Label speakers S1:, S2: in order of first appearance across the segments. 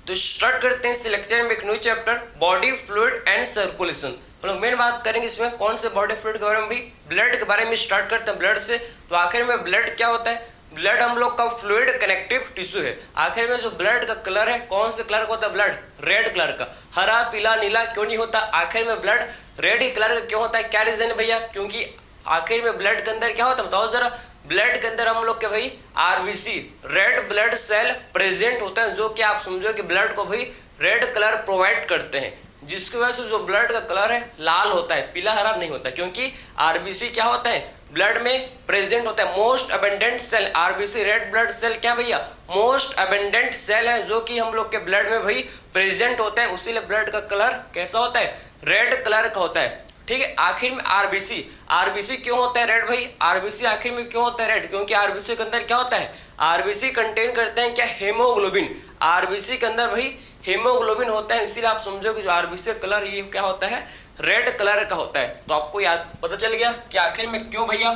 S1: तो स्टार्ट करते हैं इस लेक्चर में एक new chapter body fluid and circulation. हम लोग मेन बात करेंगे इसमें कौन से बॉडी फ्लूइड के बारे में, भी ब्लड के बारे में स्टार्ट करते हैं ब्लड से। तो आखिर में ब्लड क्या होता है? ब्लड हम लोग का फ्लूइड कनेक्टिव टिश्यू है। आखिर में जो ब्लड का कलर है, कौन से कलर का होता है? ब्लड रेड कलर का। हरा पीला नीला क्यों नहीं होता? आखिर में ब्लड रेड ही कलर का क्यों होता है? क्या रीजन है भैया? क्योंकि आखिर में ब्लड के अंदर क्या होता है बताओ जरा। ब्लड के अंदर हम लोग के भाई RBC red blood cell present होते हैं, जो कि आप समझो कि ब्लड को भाई रेड कलर प्रोवाइड करते हैं, जिसकी वजह से जो ब्लड का कलर है लाल होता है, पीला हरा नहीं होता। क्योंकि आरबीसी क्या होता है? ब्लड में प्रेजेंट होता है most abundant cell. RBC red blood cell क्या भैया? मोस्ट अबेंडेंट सेल है, जो कि हम लोग के ब्लड में भाई प्रेजेंट होता है। उसीलिए ब्लड का कलर कैसा होता है? रेड कलर का होता है। ठीक है। आखिर में आरबीसी, आरबीसी क्यों होता है रेड भाई? आरबीसी आखिर में क्यों होता है रेड? क्योंकि आरबीसी के अंदर क्या होता है? आरबीसी कंटेन करते हैं क्या? हेमोग्लोबिन। आरबीसी के अंदर भाई हेमोग्लोबिन होता है, इसीलिए आप समझो कि जो आरबीसी का कलर ये क्या होता है? रेड कलर का होता है। तो आपको याद पता चल गया कि आखिर में क्यों भैया,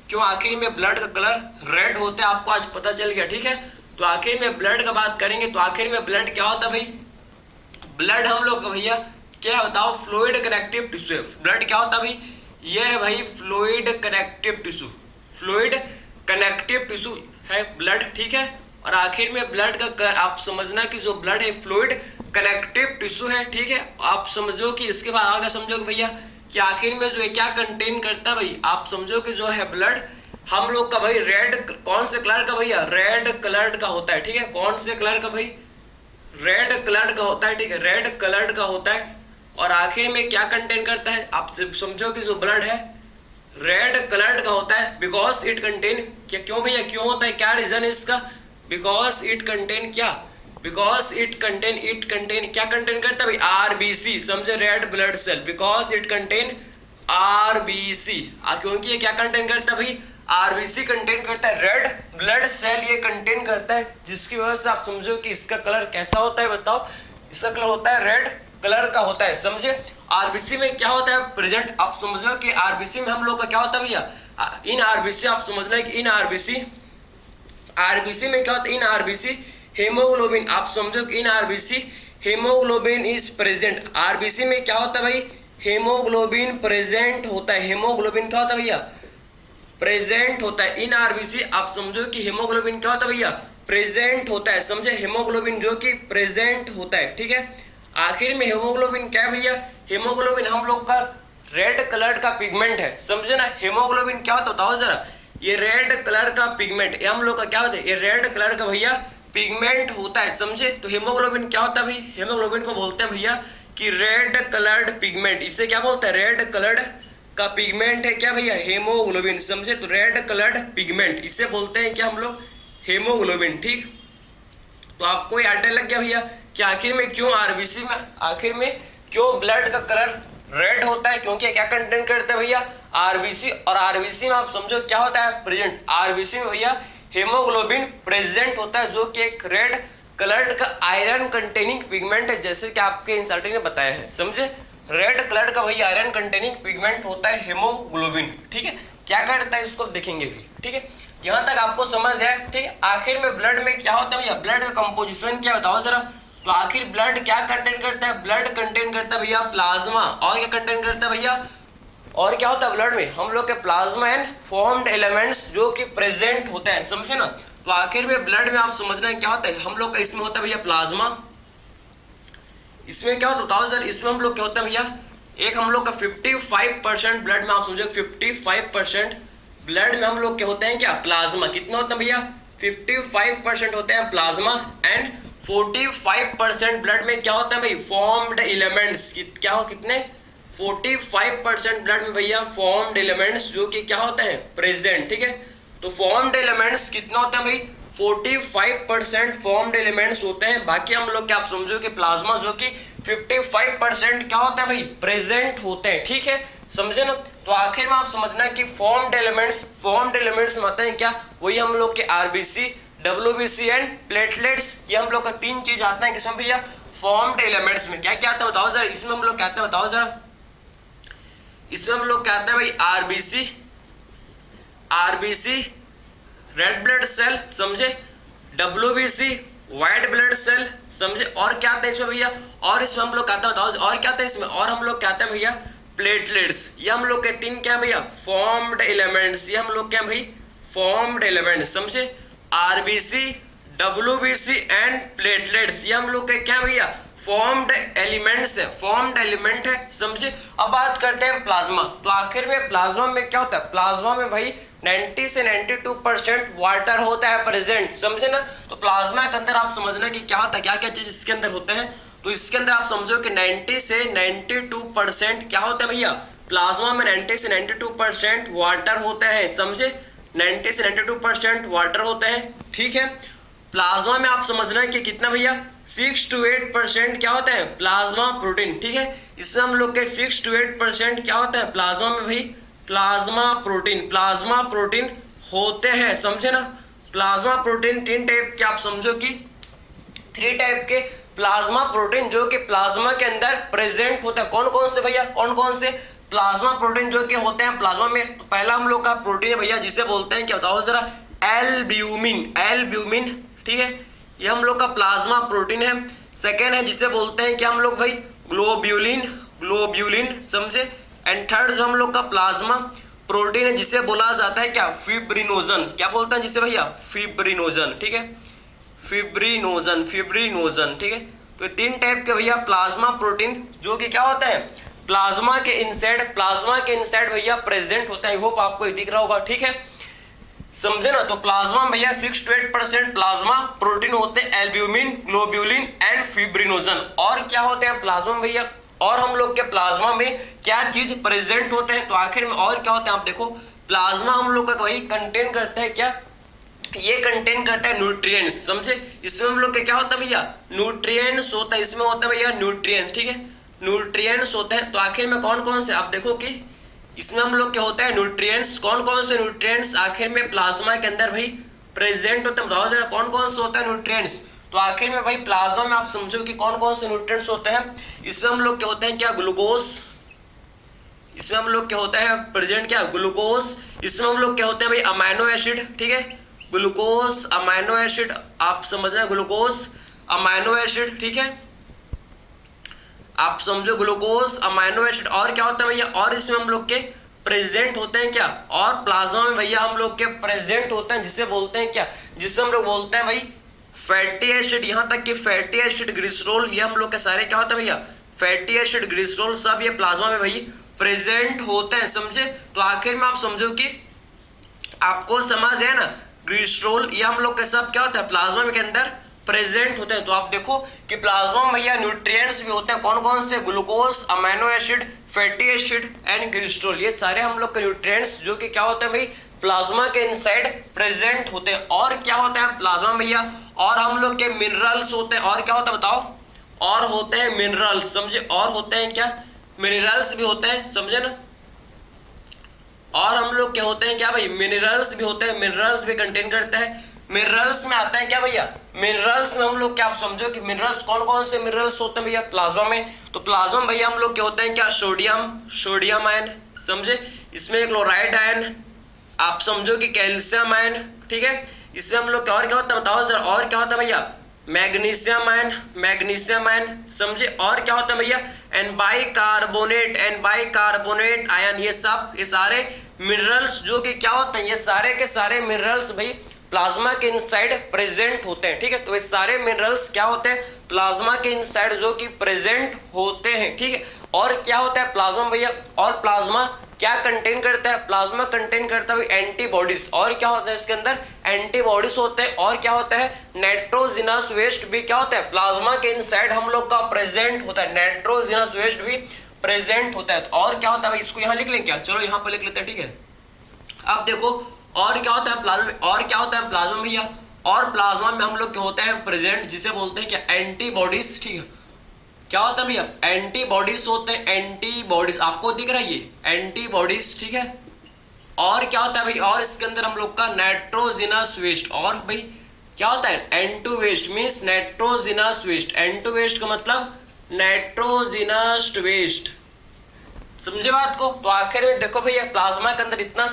S1: क्यों आखिर में ब्लड का कलर रेड होता है, आपको आज पता चल गया। ठीक है। तो आखिर में ब्लड का बात करेंगे तो आखिर में ब्लड क्या होता है भाई? ब्लड हम लोग का भैया क्या बताओ? Fluid connective tissue. ब्लड क्या होता है भाई? ये है भाई fluid connective tissue. Fluid connective tissue है ब्लड। ठीक है। और आखिर में ब्लड का आप समझना कि जो ब्लड है फ्लूइड कनेक्टिव टिश्यू है। ठीक है। आप समझो कि इसके बाद आगे समझो कि भैया कि आखिर में जो है क्या कंटेन करता है भाई? आप समझो कि जो है ब्लड हम लोग का भाई रेड, कौन से कलर का भैया? रेड कलर का होता है। ठीक है। कौन से कलर का भाई? रेड कलर का होता है। ठीक है। रेड कलर का होता है। और आखिर में क्या कंटेन करता है? आप समझो कि जो ब्लड है रेड कलर का होता है, बिकॉज इट कंटेन क्या, क्यों भैया क्यों होता है? क्या रीजन है इसका? बिकॉज इट कंटेन क्या? बिकॉज इट कंटेन क्या कंटेन करता है भाई? आरबीसी। समझे? Red blood cell. Because it contain RBC. क्योंकि ये क्या कंटेन करता है भाई? आरबीसी कंटेन करता है, रेड ब्लड सेल ये कंटेन करता है, जिसकी वजह से आप समझो कि इसका कलर कैसा होता है बताओ? इसका कलर होता है रेड कलर का होता है। समझे? आरबीसी में क्या होता है प्रेजेंट? आप समझो कि आरबीसी में हम लोग का क्या होता है भैया? इन आरबीसी आप समझना है कि इन आरबीसी, आरबीसी में क्या होता है? In RBC haemoglobin. आप समझो कि in RBC haemoglobin is present. RBC में क्या होता है भाई? हेमोग्लोबिन प्रेजेंट होता है। हेमोग्लोबिन क्या होता है भैया? प्रेजेंट होता है। इन आरबीसी आप समझो कि हेमोग्लोबिन क्या होता है भैया? प्रेजेंट होता है। समझे? हेमोग्लोबिन जो कि प्रेजेंट होता है। ठीक है। आखिर में हेमोग्लोबिन क्या है भैया? हेमोग्लोबिन हम लोग का रेड कलर का पिगमेंट है। समझे ना? हेमोग्लोबिन क्या होता है बताओ जरा। ये रेड कलर का पिगमेंट, ये हम लोग का क्या होता है? ये रेड कलर का भैया पिगमेंट होता है। समझे? तो हेमोग्लोबिन क्या होता है भाई? हेमोग्लोबिन को बोलते हैं भैया कि रेड कलर्ड पिगमेंट। इसे क्या बोलते हैं? रेड कलर्ड का पिगमेंट है क्या भैया? हेमोग्लोबिन। समझे? तो रेड कलर्ड पिगमेंट इसे बोलते हैं क्या हम लोग? हेमोग्लोबिन। ठीक। तो आपको ये आइडिया लग गया भैया कि आखिर में क्यों आरबीसी में, आखिर में क्यों ब्लड का कलर रेड होता है? क्योंकि क्या कंटेन करते हैं भैया? आरबीसी। और आरबीसी में आप समझो क्या होता है प्रेजेंट? आरबीसी में भैया हेमोग्लोबिन प्रेजेंट होता है, जो कि एक रेड कलर्ड का आयरन कंटेनिंग पिगमेंट है, जैसे कि आपके एनसीईआरटी ने बताया है। समझे? रेड कलर का भैया आयरन कंटेनिंग पिगमेंट होता है हेमोग्लोबिन। ठीक है। क्या करता है इसको देखेंगे भी। ठीक है। यहाँ तक आपको समझ है। ठीक है। आखिर में ब्लड में क्या होता है भैया? ब्लड का कंपोजिशन क्या बताओ जरा। तो आखिर ब्लड क्या कंटेन करता है? ब्लड कंटेन करता है भैया प्लाज्मा। और क्या कंटेन करता है भैया? और क्या होता है ब्लड में? हम लोग के प्लाज्मा एंड फॉर्म्ड एलिमेंट्स जो कि प्रेजेंट होते हैं। समझे ना? तो आखिर में ब्लड में आप समझना है क्या होता है? हम लोग का इसमें होता है भैया प्लाज्मा। इसमें क्या होता है बताओ जरा। इसमें हम लोग क्या होता है भैया? एक हम लोग का 55% ब्लड में आप समझो 55% ब्लड में हम लोग क्या होते हैं क्या? प्लाज्मा। कितना होता है भैया? 55% होते हैं प्लाज्मा। एंड 45% ब्लड में क्या होता है भाई? Formed elements. क्या हो? कितने? 45% ब्लड में भैया फॉर्म्ड एलिमेंट्स, जो कि क्या होते हैं? प्रेजेंट। ठीक है। तो फॉर्म्ड एलिमेंट्स कितना होता है भाई? 45% फॉर्म्ड एलिमेंट्स होते हैं। बाकी हम लोग क्या आप समझो कि प्लाज्मा जो कि 55% क्या होता है भाई? प्रेजेंट होते हैं। ठीक है। समझे ना? तो आखिर में आप समझना है कि फॉर्म्ड एलिमेंट्स में आते हैं क्या? वही हम लोग के आरबीसी, डब्ल्यूबीसी एंड प्लेटलेट्स। ये हम लोग का तीन चीज आते हैं किसमें भैया? फॉर्म्ड एलिमेंट्स में। क्या क्या आता है बताओ जरा। इसमें हम लोग क्या आता है बताओ जरा। इसमें हम लोग क्या आता है भाई? RBC red blood cell. समझे? डब्ल्यूबीसी व्हाइट ब्लड सेल, समझे। और क्या आता है इसमें भैया, और इसमें हम लोग क्या आता है बताओ, और क्या आता है इसमें, और हम लोग क्या आता है भैया, प्लेटलेट्स। ये हम लोग के तीन क्या भैया, फॉर्म्ड एलिमेंट्स। ये हम लोग क्या भाई, फॉर्म्ड एलिमेंट्स, समझे। आरबीसी, डब्ल्यूबीसी एंड प्लेटलेट्स, ये हम लोग के क्या भैया, फॉर्म्ड एलिमेंट्स है, फॉर्म्ड एलिमेंट है, समझे। अब बात करते हैं प्लाज्मा। तो आखिर में प्लाज्मा में क्या होता है, प्लाज्मा में भाई 90 से 92% वाटर होता है प्रेजेंट, समझे ना। तो प्लाज्मा के अंदर आप समझना कि क्या होता है, क्या क्या चीज इसके अंदर होते हैं। तो इसके अंदर आप समझो कि 90 से 92% क्या होता है भैया, प्लाज्मा में 90 से 92% वाटर होता है, समझे। 90 से 92% वाटर होता है, ठीक है। प्लाज्मा में आप समझना है कि कितना भैया, 6 to 8% क्या होता है, प्लाज्मा प्रोटीन, ठीक है। इसमें हम लोग के 6 to 8% क्या होता है प्लाज्मा में भाई, प्लाज्मा प्रोटीन, प्लाज्मा प्रोटीन होते हैं, समझे ना। प्लाज्मा प्रोटीन तीन टाइप के आप समझो कि 3 टाइप के प्लाज्मा प्रोटीन जो कि प्लाज्मा के अंदर प्रेजेंट होता है। कौन कौन से भैया, कौन कौन से प्लाज्मा प्रोटीन जो कि होते हैं प्लाज्मा में। तो पहला हम लोग का प्रोटीन है भैया जिसे बोलते हैं, क्या बताओ जरा, एल्ब्यूमिन, एल्ब्यूमिन, ठीक है। ये हम लोग का प्लाज्मा प्रोटीन है। सेकेंड है जिसे बोलते हैं क्या हम लोग भाई, ग्लोब्यूलिन, ग्लोब्यूलिन, समझे। एंड थर्ड जो हम लोग का प्लाज्मा प्रोटीन है जिसे बोला जाता है क्या, फिब्रिनोजन। क्या बोलते हैं जिसे भैया, फिब्रिनोजन, ठीक है, फिब्रिनोजन, फिब्रिनोजन, ठीक है। तो 3 टाइप के भैया प्लाज्मा प्रोटीन जो कि क्या होता है, प्लाज्मा के इनसाइड, प्लाज्मा के इनसाइड भैया प्रेजेंट होता है। होप आपको ये दिख रहा होगा, ठीक है, समझे ना। तो प्लाज्मा भैया 6 to 8% प्लाज्मा प्रोटीन होते हैं, एल्ब्यूमिन, ग्लोब्यूलिन एंड फिब्रिनोजन। और क्या होते हैं प्लाज्मा भैया, और हम लोग के प्लाज्मा में क्या चीज प्रेजेंट होते हैं। तो आखिर में और क्या होते हैं आप देखो, प्लाज्मा हम लोग का वही कंटेन करता है क्या, ये कंटेन करता है न्यूट्रिएंट्स, समझे। इसमें हम लोग के क्या होता है भैया, न्यूट्रिएंट्स होता है, इसमें होता है भैया न्यूट्रिएंट्स, ठीक है, न्यूट्रिएंट्स होते हैं। तो आखिर में कौन कौन से आप देखो कि इसमें हम लोग क्या होता है, न्यूट्रिएंट्स। कौन कौन से न्यूट्रिएंट्स आखिर में प्लाज्मा के अंदर भाई प्रेजेंट होते हैं, बताओ जरा कौन कौन से होता है न्यूट्रिएंट्स। तो आखिर में भाई प्लाज्मा में आप समझो कि कौन कौन से न्यूट्रिएंट्स होते हैं। इसमें हम लोग क्या होते हैं क्या, ग्लूकोज, इसमें हम लोग क्या होता है प्रेजेंट क्या, ग्लूकोज। इसमें हम लोग क्या होते हैं भाई, अमाइनो एसिड, ठीक है, ग्लूकोज, अमाइनो एसिड, आप समझना ग्लूकोज, अमाइनो एसिड, ठीक है, आप समझो ग्लूकोज, अमाइनो एसिड। और क्या होता है भैया, और इसमें हम लोग के प्रेजेंट होते हैं क्या, और प्लाज्मा में भैया हम लोग के प्रेजेंट होते हैं जिसे बोलते हैं क्या, जिसे हम लोग बोलते हैं भाई फैटी एसिड। यहाँ तक कि फैटी एसिड, ग्लिसरॉल, ये हम लोग के सारे क्या होते हैं भैया, फैटी एसिड, ग्लिसरॉल, सब ये प्लाज्मा में भाई प्रेजेंट होते हैं, समझे। तो आखिर में आप समझो कि आपको समझ है ना, ग्लिसरॉल ये हम लोग के सब क्या होता है प्लाज्मा में के अंदर प्रेजेंट होते हैं। तो आप देखो कि प्लाज्मा में भैया न्यूट्रिएंट्स भी होते हैं, कौन कौन से, glucose, amino acid, fatty acid and glycerol. ये सारे हम लोग के न्यूट्रिएंट्स जो कि क्या होते हैं भाई प्लाज्मा के इनसाइड प्रेजेंट होते हैं। और क्या होता है प्लाज्मा में भैया, और हम लोग के मिनरल्स होते हैं। और क्या होता है बताओ, और होते हैं मिनरल्स, समझे। और होते हैं क्या, मिनरल्स भी होते हैं, समझे ना। और हम लोग क्या होते हैं क्या भाई, मिनरल्स भी होते हैं, मिनरल्स भी कंटेन करता है। मिनरल्स में आता है क्या भैया, मिनरल्स में हम लोग क्या, आप समझो कि मिनरल्स कौन कौन से मिनरल्स होते हैं भैया प्लाज्मा में। तो प्लाज्मा में भैया हम लोग क्या होते हैं क्या, सोडियम, सोडियम आयन, समझे। इसमें क्लोराइड आयन, आप समझो कि कैल्शियम आयन, ठीक है। इसमें हम लोग और क्या होता है बताओ जरा, और क्या होता है भैया, मैग्नीशियम आयन, मैग्नीशियम आयन, समझे। और क्या होता है भैया, and bicarbonate, and bicarbonate ion. ये सब, ये सारे मिनरल्स जो कि क्या होते हैं, ये सारे के सारे मिनरल्स भाई प्लाज्मा के इनसाइड प्रेजेंट होते हैं, ठीक है। तो ये सारे मिनरल्स क्या होते हैं प्लाज्मा के इनसाइड जो कि प्रेजेंट होते हैं, ठीक है। और क्या होता है प्लाज्मा भैया, और प्लाज्मा क्या कंटेन करता है, प्लाज्मा कंटेन करता है एंटीबॉडीज। और क्या होता है इसके अंदर, एंटीबॉडीज होते हैं। और क्या होता है, नाइट्रोजिनस वेस्ट भी क्या होता है प्लाज्मा के इनसाइड हम लोग का प्रेजेंट होता है, नाइट्रोजिनस वेस्ट भी प्रेजेंट होता है। और क्या होता है भाई, इसको यहाँ लिख लें क्या, चलो यहाँ पर लिख लेते हैं, ठीक है। अब देखो और क्या होता है प्लाज्मा, और क्या होता है प्लाज्मा भैया, और प्लाज्मा में हम लोग क्या होते हैं प्रेजेंट जिसे बोलते हैं क्या, एंटीबॉडीज, ठीक है। क्या होता है भैया, एंटीबॉडीज होते हैं, एंटीबॉडीज, आपको दिख रहा है ये एंटीबॉडीज, ठीक है। और क्या होता है भाई, और इसके अंदर हम लोग का नाइट्रोजिनस वेस्ट। और भाई क्या होता है, N two waste means nitrogenous waste. N two waste का मतलब नाइट्रोजिनस वेस्ट, समझे बात को। तो आखिर में देखो भैया प्लाज्मा के अंदर इतना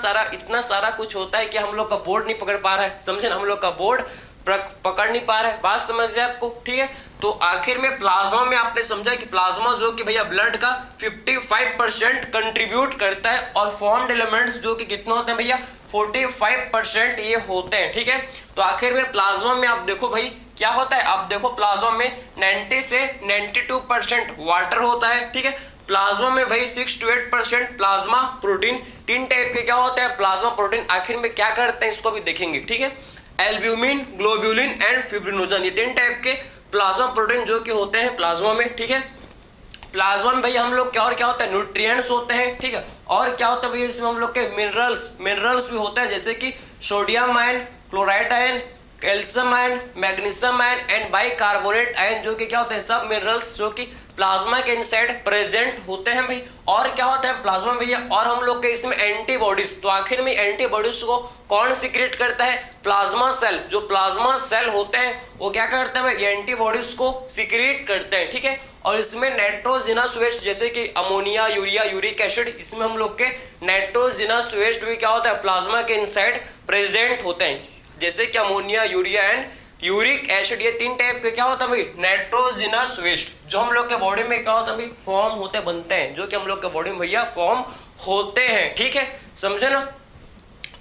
S1: सारा कुछ होता है कि हम लोग का बोर्ड नहीं पकड़ पा रहा है, समझे ना, हम लोग का बोर्ड पकड़ नहीं पा रहा है, बात समझ गए आपको, ठीक है। तो आखिर में प्लाज्मा में आपने समझा कि प्लाज्मा जो कि भैया ब्लड का 55% कंट्रीब्यूट करता है और फॉर्म्ड एलिमेंट्स जो कि कितने होते हैं भैया 45% ये होते हैं, ठीक है। तो आखिर में प्लाज्मा में आप देखो भाई क्या होता है, आप देखो प्लाज्मा में 90 से 92% वाटर होता है, ठीक है। प्लाज्मा में भाई 6 to 8% प्लाज्मा प्रोटीन, तीन टाइप के क्या होते हैं प्लाज्मा प्रोटीन, आखिर में क्या करते हैं इसको भी देखेंगे, ठीक है। एल्ब्यूमिन, ग्लोब्यूलिन एंड फिब्रिनोजन, ये तीन टाइप के प्लाज्मा प्रोटीन जो कि होते हैं प्लाज्मा में, ठीक है। प्लाज्मा में भाई हम लोग क्या और क्या होता है न्यूट्रिएंट्स होते हैं, ठीक है। और क्या होता है भाई इसमें हम लोग के मिनरल्स भी होते हैं, जैसे कि sodium ion, chloride ion, calcium ion, magnesium ion and bicarbonate ion, जो कि क्या होते हैं सब मिनरल्स जो कि प्लाज्मा के इनसाइड प्रेजेंट होते हैं भाई। और क्या होता है प्लाज्मा भैया, और हम लोग के इसमें एंटीबॉडीज, तो आखिर में एंटीबॉडीज को कौन सीक्रेट करता है, प्लाज्मा सेल। जो प्लाज्मा सेल होते हैं वो क्या करते हैं भाई एंटीबॉडीज को सीक्रेट करते हैं, ठीक है। और इसमें नाइट्रोजनस वेस्ट जैसे कि अमोनिया, यूरिया, यूरिक एसिड, इसमें हम लोग के नाइट्रोजनस वेस्ट भी क्या होता है प्लाज्मा के इनसाइड प्रेजेंट होते हैं, जैसे कि ammonia, urea and uric acid, ये तीन टाइप के क्या होता है भाई नाइट्रोजनस वेस्ट, जो हम लोग के बॉडी में क्या होता है भाई फॉर्म होते बनते हैं, जो कि हम लोग के बॉडी में भैया फॉर्म होते हैं, ठीक है, समझे ना।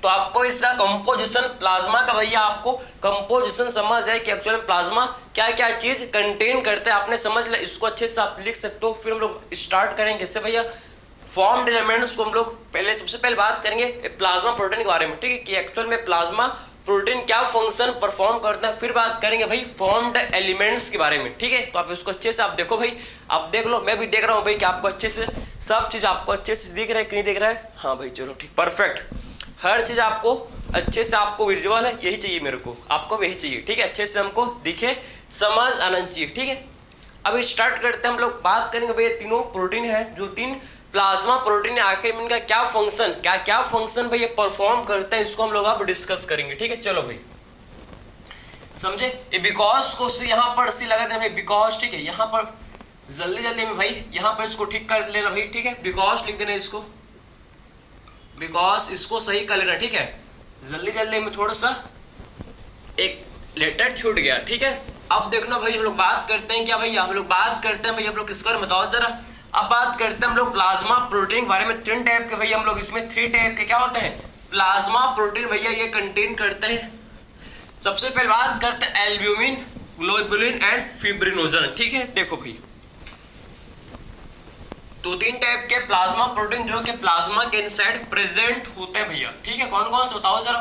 S1: तो आपको इसका कंपोजिशन प्लाज्मा का भैया आपको कंपोजिशन समझ जाए कि एक्चुअली प्लाज्मा क्या क्या चीज कंटेन करते हैं, आपने समझ लिया, इसको अच्छे से आप लिख सकते हो। फिर हम लोग स्टार्ट करेंगे इससे भैया फॉर्म्ड एलिमेंट्स को हम लोग पहले सबसे पहले बात करेंगे प्लाज्मा प्रोटीन के बारे में, ठीक है, कि एक्चुअल में प्लाज्मा प्रोटीन क्या फंक्शन परफॉर्म करता है। फिर बात करेंगे भाई फॉर्म्ड एलिमेंट्स के बारे में, ठीक है। तो आप इसको अच्छे से आप देखो भाई, आप देख लो, मैं भी देख रहा हूँ भाई कि आपको अच्छे से सब चीज आपको अच्छे से दिख रहा है कि नहीं दिख रहा है, हाँ भाई चलो ठीक, परफेक्ट, हर चीज आपको अच्छे से आपको विजुअल है, यही चाहिए मेरे को, आपको यही चाहिए, ठीक है, अच्छे से हमको दिखे, समझ आना चाहिए, ठीक है। अभी स्टार्ट करते हैं हम लोग, बात करेंगे भाई तीनों प्रोटीन है, जो तीन प्लाज्मा प्रोटीन है, आखिर में इनका क्या फंक्शन क्या फंक्शन भाई ये परफॉर्म करते हैं, इसको हम लोग अब डिस्कस करेंगे, ठीक है। चलो भाई समझे, ये बिकॉज को यहाँ पर सी लगा देना भाई, बिकॉज, ठीक है, यहाँ पर जल्दी जल्दी में भाई यहाँ पर इसको ठीक कर लेना भाई, ठीक है, बिकॉज लिख देना इसको, बिकॉज इसको सही कर लेना, ठीक है, जल्दी जल्दी में थोड़ा सा एक लेटर छूट गया, ठीक है। अब देखना भाई हम लोग बात करते हैं क्या भैया, हम लोग बात करते हैं भाई हम लोग किसके बारे में बताओ जरा। अब बात करते हैं हम लोग प्लाज्मा प्रोटीन के बारे में, तीन टाइप के भैया हम लोग इसमें थ्री टाइप के क्या होते हैं प्लाज्मा प्रोटीन भैया ये कंटेन करते हैं। सबसे पहले बात करते हैं एल्ब्यूमिन, ग्लोबुलिन एंड फिब्रिनोजन, ठीक है। देखो भाई तो तीन टाइप के प्लाज्मा प्रोटीन जो कि प्लाज्मा के इनसाइड प्रेजेंट होते हैं भैया, ठीक है, कौन कौन से बताओ जरा।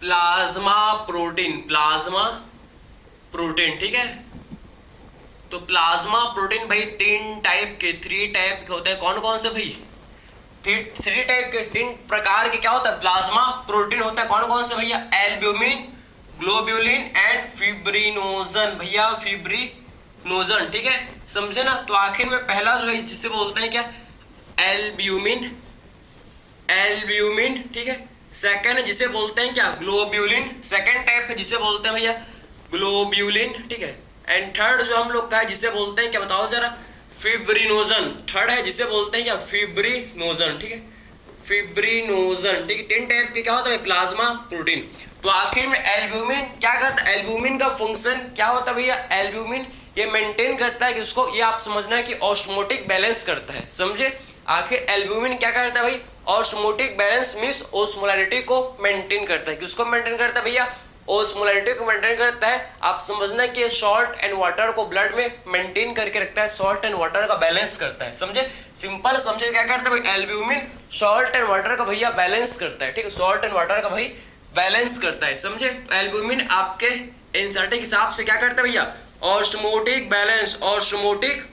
S1: प्लाज्मा प्रोटीन, ठीक है। तो प्लाज्मा प्रोटीन भाई तीन टाइप के, थ्री टाइप के होते हैं, कौन कौन से भाई थ्री टाइप के, तीन प्रकार के क्या होता है प्लाज्मा प्रोटीन होता है, कौन कौन से भैया एल्ब्यूमिन, ग्लोब्यूलिन एंड फिब्रिनोजन, भैया फिब्रिनोजन, ठीक है, समझे ना। तो आखिर में पहला जो है जिसे बोलते हैं क्या एल्ब्यूमिन, ठीक है। सेकंड जिसे बोलते हैं क्या ग्लोब्यूलिन, सेकंड टाइप है जिसे बोलते हैं भैया ग्लोब्यूलिन, ठीक है। एंड थर्ड जो हम लोग का है जिसे बोलते हैं क्या बताओ जरा फिब्रिनोजन, थर्ड है जिसे बोलते हैं क्या फिब्रिनोजन, ठीक है, फिब्रिनोजन, ठीक है। तीन टाइप के क्या होता है प्लाज्मा प्रोटीन। तो आखिर में एल्ब्यूमिन क्या करता है, एल्ब्यूमिन का फंक्शन क्या होता है भैया, एल्ब्यूमिन ये मेंटेन करता है कि उसको, ये आप समझना है कि ऑस्मोटिक बैलेंस करता है, समझे। आखिर एल्ब्यूमिन क्या करता है भाई ऑस्मोटिक बैलेंस मींस ओस्मोलैरिटी को मेंटेन करता है, किसको मेंटेन करता है भैया ओस्मोलैरिटी को मेंटेन करता है। आप समझना कि सॉल्ट एंड वाटर को ब्लड में मेंटेन करके रखता है, सॉल्ट एंड वाटर का बैलेंस करता है, समझे, सिंपल समझे क्या करता है भाई एल्ब्यूमिन सॉल्ट एंड वाटर का भैया बैलेंस करता है, ठीक है, सॉल्ट एंड वाटर का भाई बैलेंस करता है, समझे। एल्ब्यूमिन आपके एनसीईआरटी के हिसाब से क्या करता है भैया ऑस्मोटिक बैलेंस, ऑस्मोटिक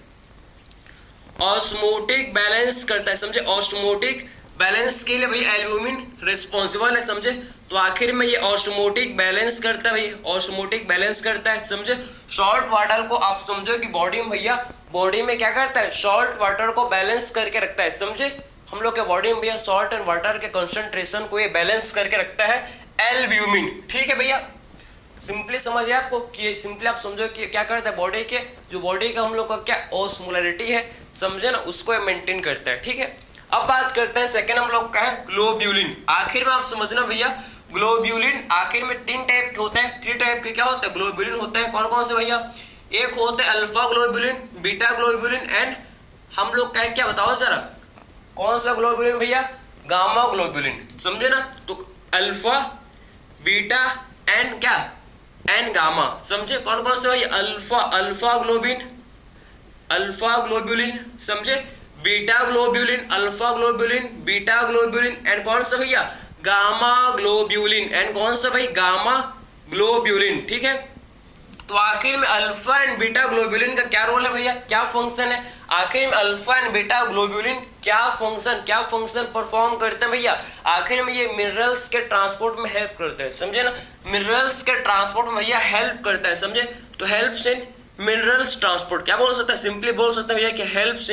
S1: बैलेंस करता है, समझे, ऑस्मोटिक बैलेंस के लिए भाई एल्ब्यूमिन रिस्पॉन्सिबल है, समझे। तो आखिर में ये ऑस्मोटिक बैलेंस करता है भाई, ऑस्मोटिक बैलेंस करता है, समझे। सॉल्ट वाटर को आप समझो कि बॉडी में भैया, बॉडी में क्या करता है सॉल्ट वाटर को बैलेंस करके रखता है, समझे। हम लोग के बॉडी में भैया सॉल्ट एंड वाटर के कंसंट्रेशन को ये बैलेंस करके रखता है एल्ब्यूमिन, ठीक है भैया। सिंपली समझिए आपको कि सिंपली आप समझो कि क्या करता है बॉडी के, जो बॉडी का हम लोग का क्या ऑस्मोलैरिटी है, समझे ना, उसको मेंटेन करता है, ठीक है। अब बात करते हैं सेकंड हम लोग का है ग्लोब्यूलिन। आखिर में आप समझना भैया ग्लोब्यूलिन आखिर में 3 टाइप के होते हैं, 3 टाइप के क्या होते हैं ग्लोब्यूलिन होते हैं। कौन कौन से भैया? एक होते हैं alpha globulin, beta globulin and हम लोग क्या बताओ जरा कौन सा ग्लोब्यूलिन भैया? गामा ग्लोब्यूलिन, समझे ना। तो अल्फा, बीटा एंड क्या एंड गामा, समझे। कौन कौन से भैया? अल्फा ग्लोब्यूलिन, समझे। Beta globulin, alpha globulin, beta globulin and कौन सा भैया? गामा ग्लोब्यूलिन एंड कौन सा भाई? गामा ग्लोब्यूलिन, ठीक है। तो आखिर में अल्फा एंड बीटा ग्लोब्यूलिन का क्या रोल है भैया? क्या फंक्शन है? आखिर में अल्फा एंड बीटा ग्लोब्यूलिन क्या फंक्शन परफॉर्म करते हैं भैया? आखिर में ये मिनरल्स के ट्रांसपोर्ट में हेल्प करते हैं, समझे ना। मिनरल्स के ट्रांसपोर्ट में भैया हेल्प करता है, समझे। तो हेल्प्स इन मिनरल्स ट्रांसपोर्ट, क्या बोल सकते हैं? सिंपली बोल सकते हैं भैया कि हेल्प्स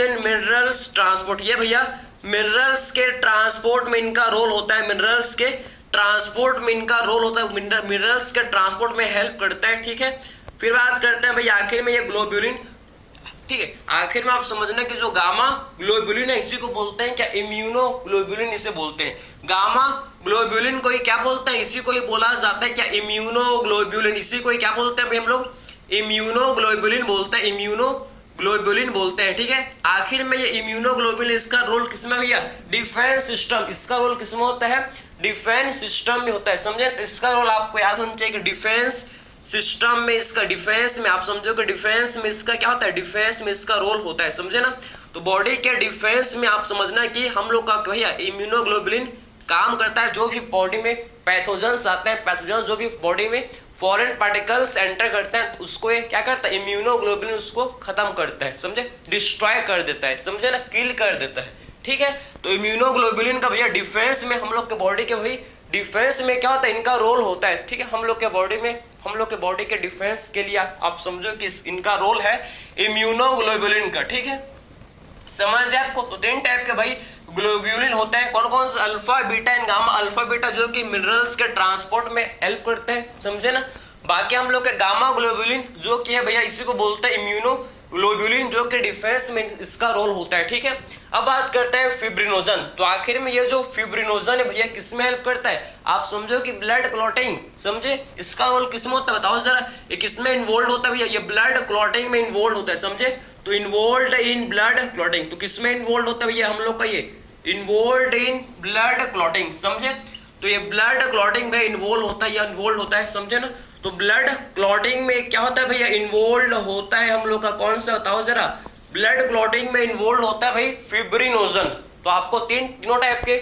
S1: इन मिनरल्स ट्रांसपोर्ट। ये भैया मिनरल्स के ट्रांसपोर्ट में इनका रोल होता है, मिनरल्स के ट्रांसपोर्ट में इनका रोल होता है, मिनरल्स के ट्रांसपोर्ट में हेल्प करता है, ठीक है। फिर बात करते हैं भाई आखिर में ये ग्लोब्यूलिन, ठीक है। आखिर में आप समझना कि जो गामा ग्लोब्यूलिन है इसी को बोलते हैं क्या? इम्यूनो ग्लोब्यूलिन इसे बोलते हैं। गामा ग्लोब्यूलिन को ही क्या बोलते हैं? इसी को ही बोला जाता है क्या? Immuno globulin. इसी को ही क्या बोलते हैं भाई हम लोग? इम्यूनो ग्लोब्यूलिन बोलते हैं, इम्यूनो ग्लोब्यूलिन बोलते हैं, ठीक है। आखिर में ये इम्यूनोग्लोब्यूलिन इसका रोल किसमें भैया? Defence system. इसका रोल किसमें होता है? डिफेंस सिस्टम में होता है, समझे। इसका रोल आपको याद होना चाहिए कि डिफेंस सिस्टम में इसका, डिफेंस में आप समझो कि डिफेंस में इसका क्या होता है? डिफेंस में इसका रोल होता है, समझे ना। तो बॉडी के डिफेंस में आप समझना कि हम लोग का भैया इम्यूनोग्लोब्यूलिन काम करता है। जो भी बॉडी में पैथोजेंस आते हैं, पैथोजेंस जो भी बॉडी में फॉरेन पार्टिकल्स एंटर करते हैं उसको ये क्या करता है? इम्यूनोग्लोब्यूलिन उसको खत्म करता है, समझे। डिस्ट्रॉय कर देता है, समझे ना, किल कर देता है, ठीक है। तो इम्यूनोग्लोब्यूलिन का भैया डिफेंस में हम लोग के बॉडी के भाई डिफेंस में क्या होता है? इनका रोल होता है, ठीक है। हम लोग के बॉडी में, हम लोग के बॉडी के डिफेंस के लिए आप समझो कि इनका रोल है इम्यूनोग्लोब्यूलिन का, ठीक है। समझ है आपको। तो 3 टाइप के भाई ग्लोब्यूलिन होते हैं। कौन कौन से? Alpha, beta and gamma. Alpha beta जो कि मिनरल्स के ट्रांसपोर्ट में हेल्प करते हैं, समझे ना। बाकी हम लोग के गामा ग्लोब्यूलिन जो कि है भैया इसी को बोलते हैं इम्यूनो ग्लोब्यूलिन, जो कि डिफेंस में इसका रोल होता है, ठीक है। अब बात करते हैं फिब्रिनोजन। तो आखिर में ये जो फिब्रिनोजन है भैया किसमें हेल्प करता है? आप समझो कि ब्लड क्लॉटिंग, समझे। इसका रोल किसमें होता है बताओ जरा? ये किसमें इन्वॉल्व होता है भैया? ये ब्लड क्लॉटिंग में इन्वॉल्व होता है, समझे। तो इन्वॉल्व इन ब्लड क्लॉटिंग, तो किसमें इन्वॉल्व होता है भैया हम लोग का? ये इन्वॉल्व इन ब्लड क्लॉटिंग, समझे। तो ये ब्लड क्लॉटिंग में इन्वॉल्व होता है या इन्वॉल्व होता है, समझे ना। तो ब्लड क्लॉटिंग में क्या होता है भैया? इन्वॉल्व होता है हम लोग का कौन सा बताओ जरा? ब्लड क्लॉटिंग में इन्वॉल्व होता है भाई फिब्रिनोजन। तो आपको तीनों टाइप के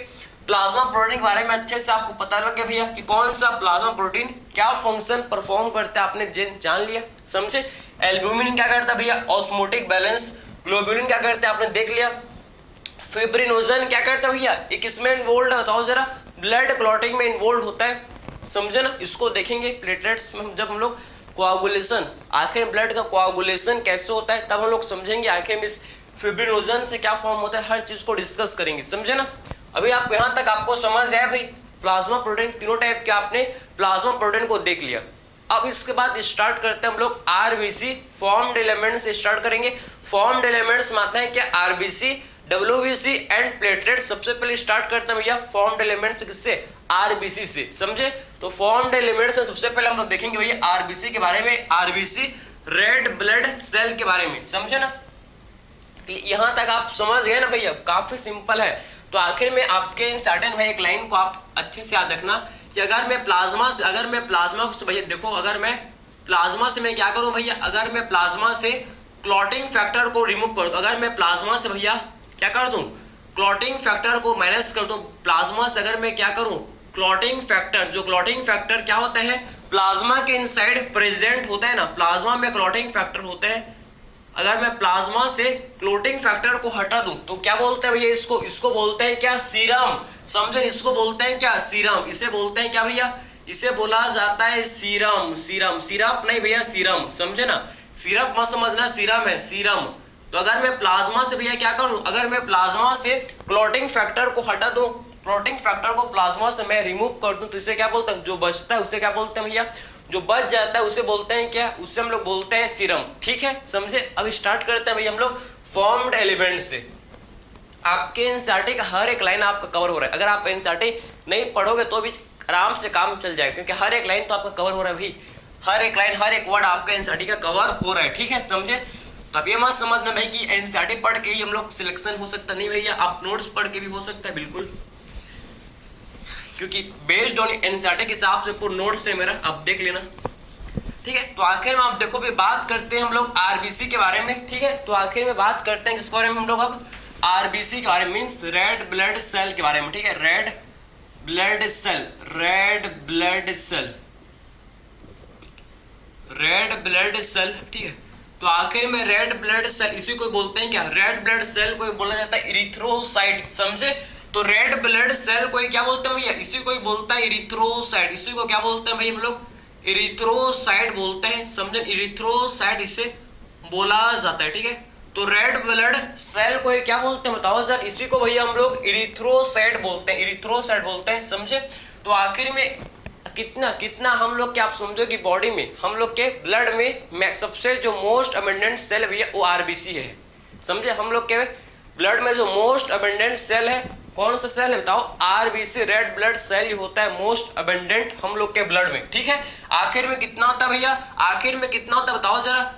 S1: प्लाज्मा प्रोटीन के बारे में अच्छे से आपको पता लग गया भैया कि कौन सा प्लाज्मा प्रोटीन क्या फंक्शन परफॉर्म करता है, आपने जान लिया, समझे। एल्ब्यूमिन क्या करता है भैया? Osmotic balance. ग्लोब्यूलिन क्या करते हैं आपने देख लिया। फिब्रिनोजन क्या करता है भैया? ये किसमें इन्वॉल्व है बताओ जरा? ब्लड क्लॉटिंग में इन्वॉल्व होता है, समझे ना। इसको देखेंगे प्लेटलेट्स में जब हम लोग कोआगुलेशन, आखिर ब्लड का कोआगुलेशन कैसे होता है तब हम लोग समझेंगे आखिर में इस फिब्रिनोजन से क्या फॉर्म होता है, हर चीज को डिस्कस करेंगे, समझे ना। अभी आपको यहाँ तक आपको समझ आया भाई प्लाज्मा प्रोटीन, तीनों टाइप के आपने प्लाज्मा प्रोटीन को देख लिया। अब इसके बाद स्टार्ट करते हैं हम लोग आरबीसी फॉर्म्ड एलिमेंट से स्टार्ट करेंगे। फॉर्म्ड एलिमेंट्स में आता है क्या? RBC, WBC and platelet. सबसे पहले स्टार्ट करते हैं भैया फॉर्म्ड एलिमेंट्स किससे? आरबीसी से, समझे। तो फॉर्म्ड एलिमेंट्स में सबसे पहले हम लोग देखेंगे भैया आरबीसी के बारे में, आरबीसी रेड ब्लड सेल के बारे में, समझे ना। यहां तक आप समझ गए ना भैया, काफी सिंपल है। तो आखिर में आपके इंसर्टेंट भाई एक लाइन को आप अच्छे से याद रखना कि अगर मैं प्लाज्मा से भैया देखो, अगर मैं प्लाज्मा से मैं क्या करूं भैया, अगर मैं प्लाज्मा से क्लॉटिंग फैक्टर को रिमूव कर दूं, अगर मैं प्लाज्मा से भैया क्या कर दूं, क्लॉटिंग फैक्टर को माइनस कर दूं, प्लाज्मा से अगर मैं क्या करूं, क्लॉटिंग फैक्टर, जो क्लॉटिंग फैक्टर क्या होता है, प्लाज्मा के इनसाइड प्रेजेंट होता है ना, प्लाज्मा में क्लॉटिंग फैक्टर होते हैं। अगर मैं प्लाज्मा से क्लॉटिंग फैक्टर को हटा दूं तो क्या बोलते हैं भैया इसको बोलते हैं क्या? सीरम, समझे। इसको बोलते हैं क्या? सीरम। इसे बोलते हैं क्या भैया? इसे बोला जाता है सीरम। सिरप नहीं भैया, सीरम, समझे ना। सिरप मत समझना, सीरम है, सीरम। तो अगर मैं प्लाज्मा से भैया क्या करूं, अगर मैं प्लाज्मा से क्लॉटिंग फैक्टर को हटा दूं, क्लॉटिंग फैक्टर को प्लाज्मा से मैं रिमूव कर दूं तो इसे क्या बोलते हैं? जो बचता है उसे क्या बोलते हैं भैया? जो बच जाता है उसे बोलते हैं क्या? उससे हम लोग बोलते हैं सीरम, ठीक है, समझे। अब स्टार्ट करते हैं भैया हम लोग फॉर्म्ड एलिमेंट से। आपके एनसीईआरटी का हर एक लाइन आपका कवर हो रहा है। अगर आप एनसीईआरटी नहीं पढ़ोगे तो भी आराम से काम चल जाएगा, क्योंकि हर एक लाइन तो आपका कवर हो रहा है भाई, हर एक लाइन हर एक वर्ड आपका एनसीईआरटी का कवर हो रहा है, ठीक है, समझे। तो आप ये मत समझना भाई कि एनसीईआरटी पढ़ के ही हम लोग सिलेक्शन हो सकता, नहीं भैया, आप नोट्स पढ़ के भी हो सकता है बिल्कुल, क्योंकि बेस्ड ऑन एनसीईआरटी के हिसाब से पूरा नोट्स है मेरा, आप देख लेना, ठीक है। तो आखिर में आप देखो भी बात करते हैं हम लोग आरबीसी के बारे में, ठीक है। तो आखिर में बात करते हैं किस बारे में हम लोग, अब आरबीसी के बारे में, मीन्स रेड ब्लड सेल के बारे में, ठीक है। Red blood cell, red blood cell, red blood cell, ठीक है। तो आखिर में रेड ब्लड सेल इसी को बोलते हैं क्या, रेड ब्लड सेल को बोला जाता है इरिथ्रोसाइट, समझे। तो रेड ब्लड सेल को क्या बोलते हैं भैया, इसी को ही बोलता है इरिथ्रोसाइट, इसी को क्या बोलते हैं भाई हम लोग, इरिथ्रोसाइट बोलते हैं, समझे, इरिथ्रोसाइट इसे बोला जाता है, ठीक है। तो रेड ब्लड सेल को क्या बोलते हैं बताओ सर, इसी को भैया हम लोग इरिथ्रोसाइट बोलते हैं, इरिथ्रोसाइट बोलते हैं, समझे। तो आखिर में कितना हम लोग क्या आप समझो कि बॉडी में हम लोग के ब्लड में सबसे जो मोस्ट अबंडेंट सेल भैया वो आरबीसी है, समझे। हम लोग के ब्लड में जो मोस्ट अबंडेंट सेल है, कौन सा सेल है बताओ, आरबीसी, रेड ब्लड सेल ही होता है मोस्ट अबंडेंट हम लोग के ब्लड में, ठीक है। आखिर में कितना होता है भैया, आखिर में कितना होता है बताओ जरा,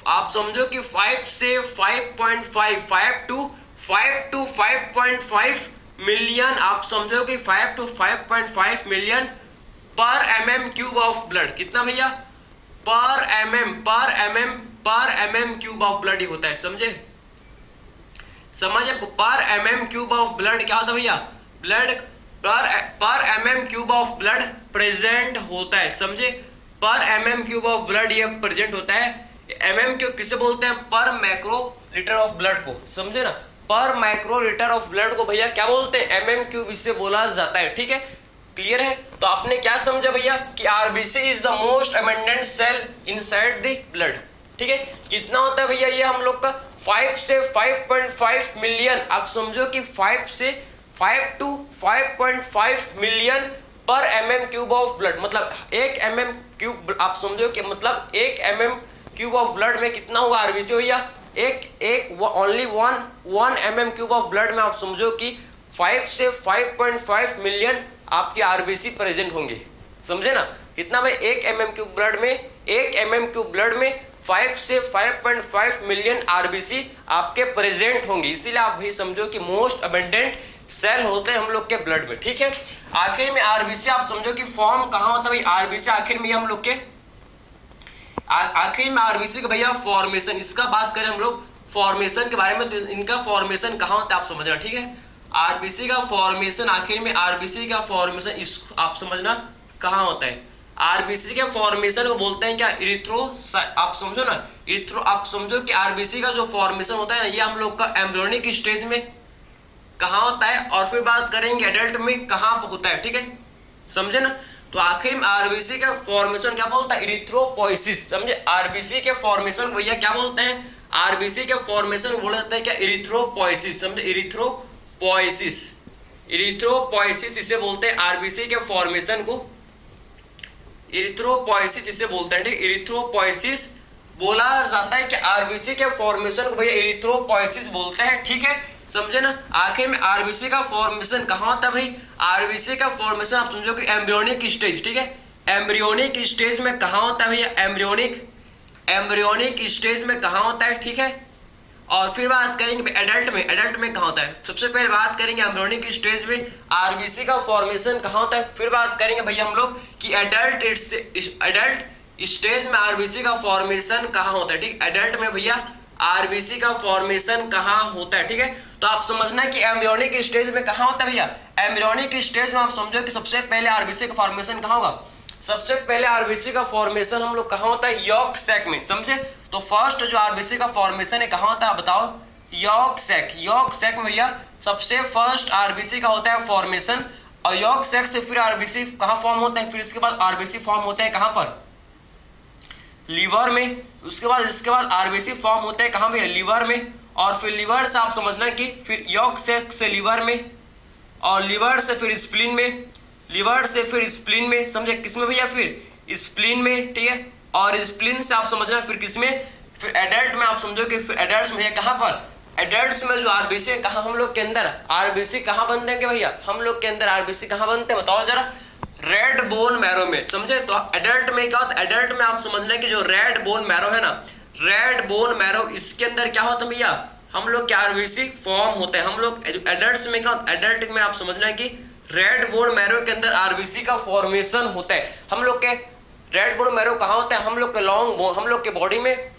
S1: आप समझो कि 5 से 5.5, 5 to 5.5 मिलियन, आप समझो कि 5 to 5.5 मिलियन पर mm³ ऑफ ब्लड, कितना भैया, पर mm क्यूब ऑफ ब्लड ही होता है, समझे, समझे। पर mm³ ऑफ ब्लड क्या होता है भैया, ब्लड पर mm³ ऑफ ब्लड प्रेजेंट होता है, समझे। पर mm³ ऑफ ब्लड ये प्रेजेंट होता है। mm³ किसे बोलते हैं, पर माइक्रो लीटर ऑफ ब्लड को, समझे ना, पर माइक्रो लीटर ऑफ ब्लड को भैया क्या बोलते हैं, mm³ इससे बोला जाता है, ठीक है, क्लियर है। तो आपने क्या समझा भैया कि RBC is the most abundant cell inside the blood, ठीक है। कितना होता है भैया ये हम लोग का, 5 से 5.5 मिलियन, आप समझो कि 5 से 5 to 5.5 मिलियन पर mm³ ऑफ ब्लड, मतलब 1 mm³, आप समझो कि मतलब 1 mm³ ऑफ ब्लड में कितना हुआ आरबीसी भैया, ओनली 1 mm³ ऑफ ब्लड में आप समझो कि 5 से 5.5 मिलियन आपके आरबीसी प्रेजेंट होंगे, समझे ना। कितना भाई, 1 mm³ ब्लड में, 1 mm³ ब्लड में 5 से 5.5 मिलियन आरबीसी आपके प्रेजेंट होंगे, इसीलिए आप भी समझो कि मोस्ट अबंडेंट सेल होते हैं हम लोग के ब्लड में, ठीक है। आखिर में आरबीसी आप समझो कि फॉर्म कहाँ होता है भाई, आरबीसी आखिर में हम लोग के आखिर में आरबीसी का भैया फॉर्मेशन, इसका बात करें हम लोग फॉर्मेशन के बारे में, तो इनका फॉर्मेशन कहाँ होता है आप समझना, ठीक है। आरबीसी का फॉर्मेशन, आखिर में आरबीसी का फॉर्मेशन इस आप समझना कहाँ होता है, आरबीसी के फॉर्मेशन को बोलते हैं क्या, इरिथ्रोसाइट, आप समझो ना, आप समझो कि आरबीसी का जो फॉर्मेशन होता है ना, ये हम लोग का एम्ब्रियोनिक स्टेज में कहाँ होता है, और फिर बात करेंगे एडल्ट में कहाँ होता है, ठीक है, समझे ना। तो आखिर में आरबीसी का फॉर्मेशन क्या बोलता है, इरिथ्रोपोइसिस, समझे। आरबीसी के फॉर्मेशन भैया क्या बोलते हैं, आरबीसी के फॉर्मेशन बोला जाता है क्या, इरिथ्रोपोइसिस, समझे, इरिथ्रोपोइसिस, इरिथ्रोपोइसिस इसे बोलते हैं आरबीसी के फॉर्मेशन को, इरिथ्रोपोइसिस इसे बोलते हैं, ठीक, इरिथ्रोपोइसिस बोला जाता है कि आरबीसी के फॉर्मेशन को भैया इरिथ्रोपोइसिस बोलते हैं, ठीक है, समझे ना। आखिर में आरबीसी का फॉर्मेशन कहाँ होता है भाई, आरबीसी का फॉर्मेशन आप समझो कि एम्ब्रियोनिक स्टेज, ठीक है, एम्ब्रियोनिक स्टेज में कहाँ होता है भैया, एम्ब्रियोनिक स्टेज में कहाँ होता है, ठीक है। और फिर बात करेंगे एडल्ट में कहाँ होता है, सबसे पहले बात करेंगे एम्ब्रियोनिक स्टेज में आरबीसी का फॉर्मेशन कहाँ होता है, फिर बात करेंगे भैया हम लोग कि एडल्ट स्टेज में आरबीसी का फॉर्मेशन कहाँ होता है, ठीक, एडल्ट में भैया आरबीसी का फॉर्मेशन कहाँ होता है, ठीक है। तो आप समझना कि एम्ब्रियोनिक स्टेज में कहाँ होता है भैया, एम्ब्रियोनिक स्टेज में आप समझो कि सबसे पहले आरबीसी का फॉर्मेशन कहाँ होगा, सबसे पहले आरबीसी का फॉर्मेशन हम लोग कहाँ होता है, यॉर्क सैक में, समझे। तो फर्स्ट जो आरबीसी का फॉर्मेशन है कहाँ होता है बताओ, यॉर्क सैक में भैया सबसे फर्स्ट आरबीसी का होता है फॉर्मेशन, और यॉर्क सैक से फिर आरबीसी कहाँ फॉर्म होता है, फिर इसके बाद आरबीसी फॉर्म होते हैं कहाँ पर, लीवर में, इसके बाद आरबीसी फॉर्म होते हैं कहाँ भैया, लीवर में, और फिर लीवर से आप समझना कि फिर यॉर्क सैक से लीवर में, और लीवर से फिर स्प्लीन में, लीवर से फिर स्प्लीन में, समझे, किसमें भैया, फिर स्प्लीन में, ठीक है। और स्प्लीन से आप समझना फिर किसमें, फिर एडल्ट में, आप समझो कि फिर एडल्ट में कहाँ पर, एडल्ट्स में जो आरबीसी कहाँ हम लोग के अंदर आरबीसी कहाँ बनते हैं भैया, हम लोग के अंदर आरबीसी कहाँ बनते हैं बताओ जरा, रेड बोन मैरो में, समझे। तो एडल्ट में क्या होता है, एडल्ट में आप समझना कि जो रेड बोन मैरो है ना, रेड बोन मैरो, इसके अंदर क्या होता है भैया, हम लोग के आरबीसी फॉर्म होते हैं। हम लोग एडल्ट्स में क्या होता है, एडल्ट में आप समझना है कि रेड बोन मैरो के अंदर आरबीसी का फॉर्मेशन होता है। हम लोग के रेड बोन मैरो कहाँ होता है, हम लोग के लॉन्ग बोन, हम लोग के बॉडी में,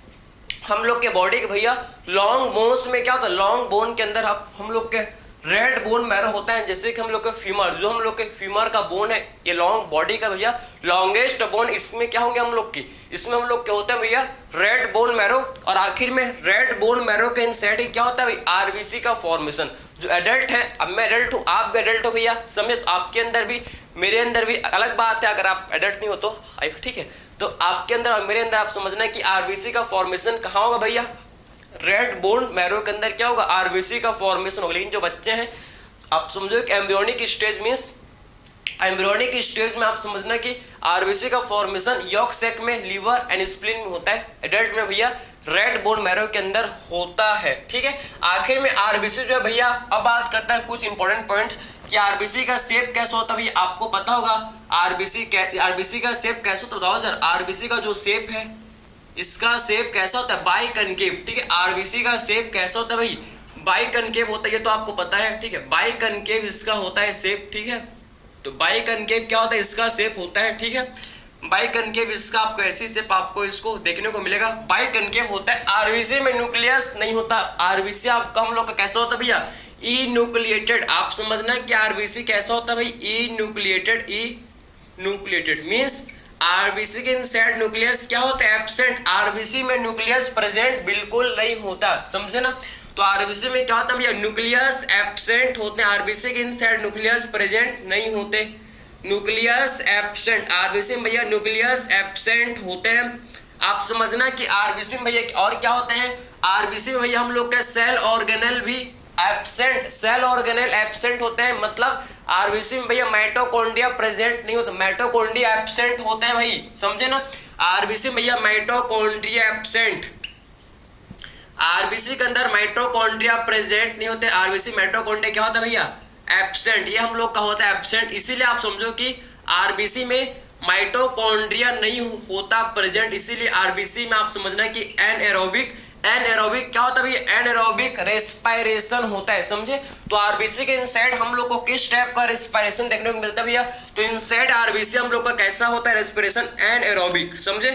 S1: हम लोग के बॉडी के भैया लॉन्ग बोन्स में क्या होता है, लॉन्ग बोन के अंदर हम लोग के रेड बोन मैरो होता है। जैसे कि हम लोग के फीमर, जो हम लोग के फीमर का बोन है, ये लॉन्ग बॉडी का भैया लॉन्गेस्ट बोन, इसमें क्या होंगे हम लोग की, इसमें हम लोग क्या होता है भैया, रेड बोन मैरो। और आखिर में रेड बोन मैरो के इनसाइड ही क्या होता है भाई, आरबीसी का फॉर्मेशन। जो एडल्ट है, अब मैं एडल्ट हूँ, आप भी एडल्ट हो भैया, समझे। तो आपके अंदर भी मेरे अंदर भी अलग बात है, अगर आप एडल्ट नहीं हो तो ठीक है। तो आपके अंदर और मेरे अंदर आप समझना है कि आरबीसी का फॉर्मेशन कहाँ होगा भैया, रेड बोन मैरो के अंदर क्या होगा, आरबीसी का फॉर्मेशन होगा। लेकिन जो बच्चे हैं आप समझो कि embryonic stage means embryonic stage में आप समझना कि आरबीसी का फॉर्मेशन यॉक सैक में, लीवर एंड स्प्लीन में होता है। एडल्ट में भैया रेड बोन मैरो के अंदर होता है, ठीक है। आखिर में आरबीसी जो है भैया, अब बात करता है कुछ इंपॉर्टेंट पॉइंट्स कि आरबीसी का शेप कैसा होता है भैया, आपको पता होगा आरबीसी का शेप कैसा होता है बताओ सर। आरबीसी का जो शेप है, इसका शेप कैसा होता है, बाई कनकेव, ठीक है। आरबीसी का शेप कैसा होता है भाई, बाई कनकेव होता है, ये तो आपको पता है, ठीक है। बाई कनकेव इसका होता है शेप, ठीक है। तो बाई कनकेव क्या होता है, इसका शेप होता है, ठीक है। बाई कनकेव इसका आपको ऐसी शेप आपको इसको देखने को मिलेगा, बाई कनकेव होता है। आरबीसी में न्यूक्लियस नहीं होता, आरबीसी आपका हम लोग का कैसा होता है भैया, ई न्यूक्लिएटेड। आप समझना कि आरबीसी कैसा होता है भाई, ई न्यूक्लिएटेड। ई न्यूक्लिएटेड मीन्स आरबीसी के इनसाइड न्यूक्लियस क्या होता है, एब्सेंट। आरबीसी में न्यूक्लियस प्रेजेंट बिल्कुल नहीं होता, समझे ना। तो आरबीसी में क्या होता है भैया, न्यूक्लियस एब्सेंट होते हैं, आरबीसी के इनसाइड न्यूक्लियस प्रेजेंट नहीं होते, न्यूक्लियस एब्सेंट। आरबीसी में भैया न्यूक्लियस एब्सेंट होते हैं। आप समझना कि आरबीसी में भैया और क्या होते हैं, आरबीसी में भैया हम लोग के सेल ऑर्गेनल भी एब्सेंट, सेल ऑर्गेनल एब्सेंट होते हैं। मतलब आरबीसी में भैया माइटोकॉन्ड्रिया प्रेजेंट नहीं होता, माइटोकॉन्ड्रिया एब्सेंट होते हैं भाई, समझे ना। आरबीसी में भैया माइटोकॉन्ड्रिया एब्सेंट, आरबीसी के अंदर माइटोकॉन्ड्रिया प्रेजेंट नहीं होते, आरबीसी माइटोकॉन्ड्रिया क्या होता है भैया, एब्सेंट। ये हम लोग का होता है एब्सेंट। इसीलिए आप समझो कि आरबीसी में माइटोकॉन्ड्रिया नहीं होता प्रेजेंट, इसीलिए आरबीसी में आप समझना कि एनएरोबिक, एनएरोबिक क्या होता है भैया, एनएरोबिक रेस्पिरेशन होता है, समझे। तो आरबीसी के इनसाइड हम लोग को किस टाइप का रेस्पिरेशन देखने को मिलता है भैया, तो इनसाइड आरबीसी हम लोग का कैसा होता है रेस्पिरेशन, एनएरोबिक, समझे।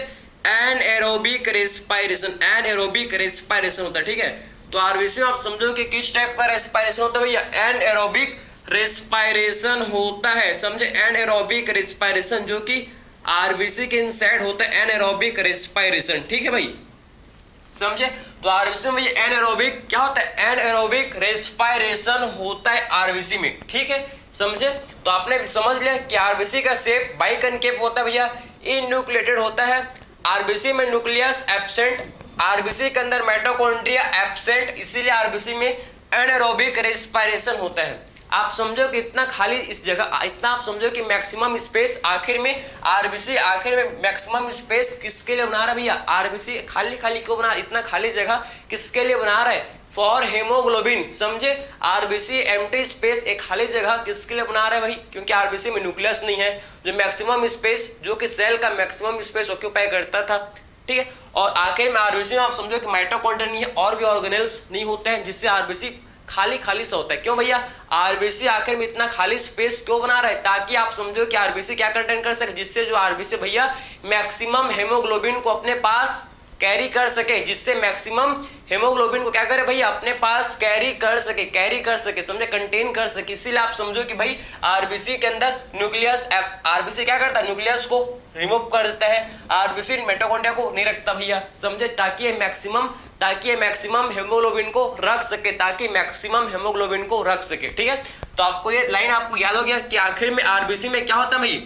S1: एनएरोबिक रेस्पिरेशन, एनएरोबिक रेस्पिरेशन होता है, ठीक है। तो आरबीसी में आप समझो कि किस टाइप का रेस्पिरेशन होता है भैया, एनएरोबिक रेस्पिरेशन होता है, समझे। एनएरोबिक रेस्पिरेशन जो कि आरबीसी के इनसाइड होता है, एनएरोबिक रेस्पिरेशन, ठीक है भाई, समझे। तो आरबीसी में ये एनएरोबिक क्या होता है, एनएरोबिक रेस्पिरेशन होता है आरबीसी में, ठीक है, समझे। तो आपने समझ लिया कि आरबीसी का शेप बाइकनकेव होता है भैया, इन्यूक्लिएटेड होता है। आरबीसी में न्यूक्लियस एब्सेंट, आरबीसी के अंदर माइटोकॉन्ड्रिया एब्सेंट, इसीलिए आरबीसी में एनारोबिक रेस्पिरेशन होता है। आप समझो कि इतना खाली इस जगह, इतना आप समझो कि मैक्सिमम स्पेस आखिर में आरबीसी आखिर में मैक्सिमम स्पेस किसके लिए बना रहा है भैया, आरबीसी खाली खाली क्यों बना, इतना खाली जगह किसके लिए बना रहा है, फॉर हेमोग्लोबिन, समझे। आरबीसी एम्प्टी स्पेस, एक खाली जगह किसके लिए बना रहा है भाई, क्योंकि आरबीसी में न्यूक्लियस नहीं है, जो मैक्सिमम स्पेस जो कि सेल का मैक्सिमम स्पेस ऑक्यूपाई करता था, ठीक है। और आखिर में आरबीसी में आप समझो कि माइटोकॉन्ड्रिया नहीं है, और भी ऑर्गेनेल्स नहीं होते हैं, जिससे आरबीसी खाली खाली सा होता है। क्यों भैया, आरबीसी आखिर में इतना खाली स्पेस क्यों बना रहा है, ताकि आप समझो कि आरबीसी क्या कंटेन कर सके, जिससे जो आरबीसी भैया मैक्सिमम हेमोग्लोबिन को अपने पास कैरी कर सके, जिससे मैक्सिमम हेमोग्लोबिन को क्या करे भैया अपने पास कैरी कर सके, समझे, कंटेन कर सके। इसीलिए आप समझो कि भाई आरबीसी के अंदर न्यूक्लियस, आरबीसी क्या करता है, न्यूक्लियस को रिमूव कर देता है, आरबीसी माइटोकॉन्ड्रिया को नहीं रखता भैया, समझे, ताकि ये मैक्सिमम हेमोग्लोबिन को रख सके, ठीक है। तो आपको ये लाइन आपको याद हो गया कि आखिर में आरबीसी में क्या होता है भाई,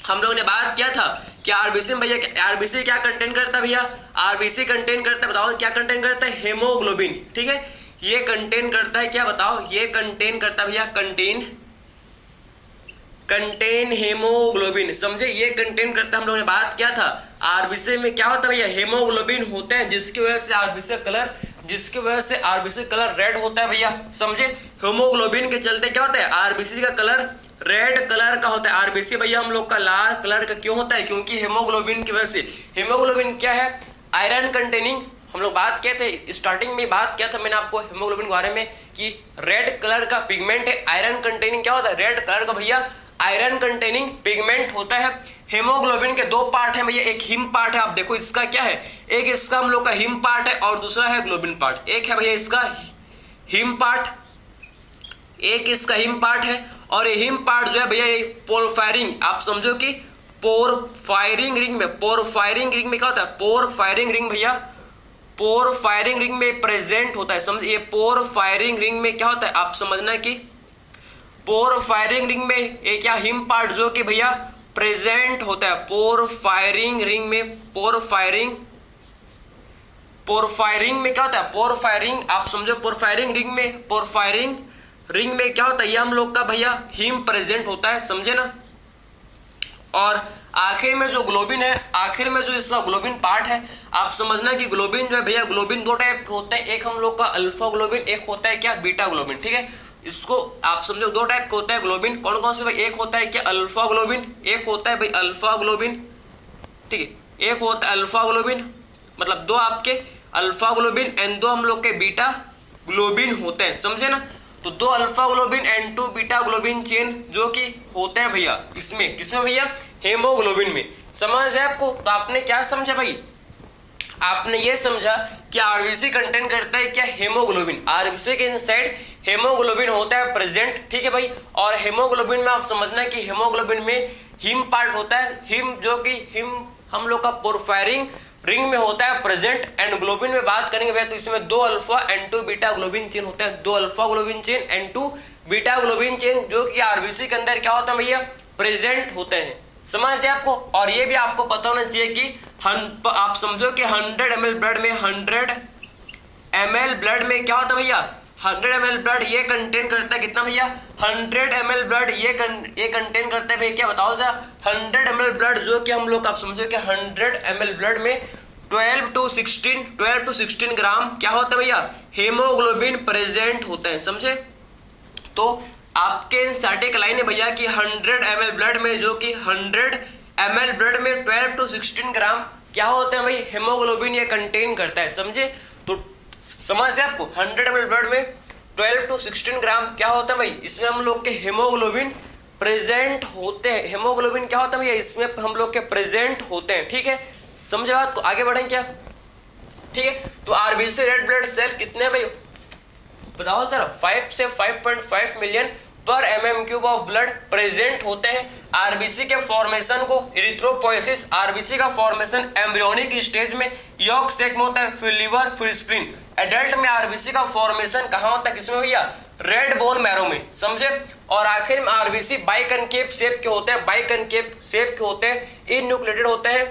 S1: हम लोगों ने बात किया था कि आरबीसी में भैया आरबीसी क्या कंटेन करता है भैया, आरबीसी कंटेन करता है, बताओ क्या कंटेन करता है, हेमोग्लोबिन, ठीक है। ये कंटेन करता है क्या, बताओ, ये कंटेन करता है भैया, कंटेन हेमोग्लोबिन, समझे, ये कंटेन करता है। हम लोगों ने बात किया था आरबीसी में क्या होता है भैया, हेमोग्लोबिन होते हैं, जिसकी वजह से आरबीसी का कलर जिसकी वजह से आरबीसी कलर रेड होता है भैया, समझे। हीमोग्लोबिन के चलते क्या होता है, आरबीसी का कलर रेड कलर का होता है। आरबीसी भैया हम लोग का लाल कलर का क्यों होता है, क्योंकि हीमोग्लोबिन की वजह से। हीमोग्लोबिन क्या है, आयरन कंटेनिंग। हम लोग बात किए थे स्टार्टिंग में, बात किया था मैंने आपको हीमोग्लोबिन के बारे में कि रेड कलर का पिगमेंट है। आयरन कंटेनिंग क्या होता है, रेड कलर का भैया आयरन कंटेनिंग पिगमेंट होता है। हीमोग्लोबिन के दो पार्ट हैं भैया, एक हिम पार्ट है, आप देखो इसका क्या है, एक इसका हम लोग का हिम पार्ट है और दूसरा है ग्लोबिन पार्ट। एक है भैया इसका हिम पार्ट, एक इसका हिम पार्ट है, और ये हिम पार्ट जो है भैया ये पोरफायरिंग, आप समझो कि पोरफायरिंग रिंग में, पोरफायरिंग रिंग में क्या होता है, पोरफायरिंग रिंग भैया, पोरफायरिंग रिंग में प्रेजेंट होता है। समझ, ये पोरफायरिंग रिंग में क्या होता है, आप समझना कि पोरफायरिंग रिंग में ये क्या हिम पार्ट जो कि भैया प्रेजेंट होता है। पोरफायरिंग रिंग में, पोरफायरिंग में क्या होता है, पोरफायरिंग, आप समझो पोरफायरिंग रिंग में, पोरफायरिंग रिंग में क्या होता है, ये हम लोग का भैया हिम प्रेजेंट होता है, समझे ना। और आखिर में जो ग्लोबिन है, आखिर में जो इसका ग्लोबिन पार्ट है, आप समझना कि ग्लोबिन जो है भैया, ग्लोबिन दो टाइप के होते हैं, एक हम लोग का अल्फा ग्लोबिन, एक होता है क्या बीटा ग्लोबिन, ठीक है। इसको आप समझो दो टाइप के होता है ग्लोबिन, कौन कौन से भाई, एक होता है क्या अल्फा ग्लोबिन, एक होता है भाई अल्फा ग्लोबिन, ठीक है, एक होता है अल्फा ग्लोबिन, मतलब दो आपके अल्फा ग्लोबिन एंड दो हम लोग के बीटा ग्लोबिन होते हैं, समझे ना। तो दो alpha globin and two beta globin chain जो कि होते हैं भैया इसमें, किसमें भैया, हेमोग्लोबिन में। समझ है आपको। तो आपने क्या समझा भाई, आपने ये समझा कि आरबीसी कंटेन करता है क्या, हेमोग्लोबिन। आरबीसी के इनसाइड हेमोग्लोबिन होता है प्रेजेंट, ठीक है भाई। और हेमोग्लोबिन में आप समझना कि हेमोग्लोबिन में हिम पार्ट होता है, हिम जो कि हिम हम लोग का पोरफायरिंग रिंग में होता है प्रेजेंट। एंड ग्लोबिन में बात करेंगे भैया तो इसमें दो alpha and two beta globin chain होते हैं, दो alpha globin chain and two beta globin chain जो कि आरबीसी के अंदर क्या होता है भैया, प्रेजेंट होते हैं। समझते हैं आपको। और ये भी आपको पता होना चाहिए कि आप समझो कि 100 ml ब्लड में, 100 ml ब्लड में क्या होता है भैया, 100 ml ब्लड ये कंटेन करता है कितना भैया, 100 ml ब्लड ये कंटेन करता है भैया, क्या बताओ जरा, 100 ml ब्लड जो कि हम लोग आप समझो कि 100 ml ब्लड में 12 to 16 ग्राम क्या होता है भैया, हेमोग्लोबिन प्रेजेंट होता है, समझे। तो आपके स्टैटिक लाइन है भैया कि 100 ml ब्लड में जो कि 100 ml ब्लड में 12 to 16 ग्राम क्या होते हैं भाई, हेमोग्लोबिन ये कंटेन करता है, समझे। तो समझ आपको 100 ml ब्लड में 12 to 16 ग्राम क्या होता है भाई, इसमें हम लोग के हेमोग्लोबिन प्रेजेंट होते हैं। हेमोग्लोबिन क्या होता है भैया, इसमें हम लोग के प्रेजेंट होते हैं, ठीक है। समझे बात को, आगे बढ़ें क्या, ठीक है। तो आरबीसी रेड ब्लड सेल कितने भाई बताओ सर, 5 से 5.5 मिलियन पर mm³ ऑफ ब्लड प्रेजेंट होते हैं। आरबीसी के फॉर्मेशन को इरिथ्रोपोएसिस, आरबीसी का फॉर्मेशन एम्ब्रियोनिक स्टेज में यॉर्क सेक में होता है, फिर लिवर, फिर स्प्लीन। एडल्ट में आरबीसी का फॉर्मेशन कहाँ होता है, किसमें भैया, रेड बोन मैरो में, समझे। और आखिर में आरबीसी बाइकनकेव शेप के होते हैं, बाइकनकेव शेप के होते हैं, इनन्यूक्लिएटेड होते हैं,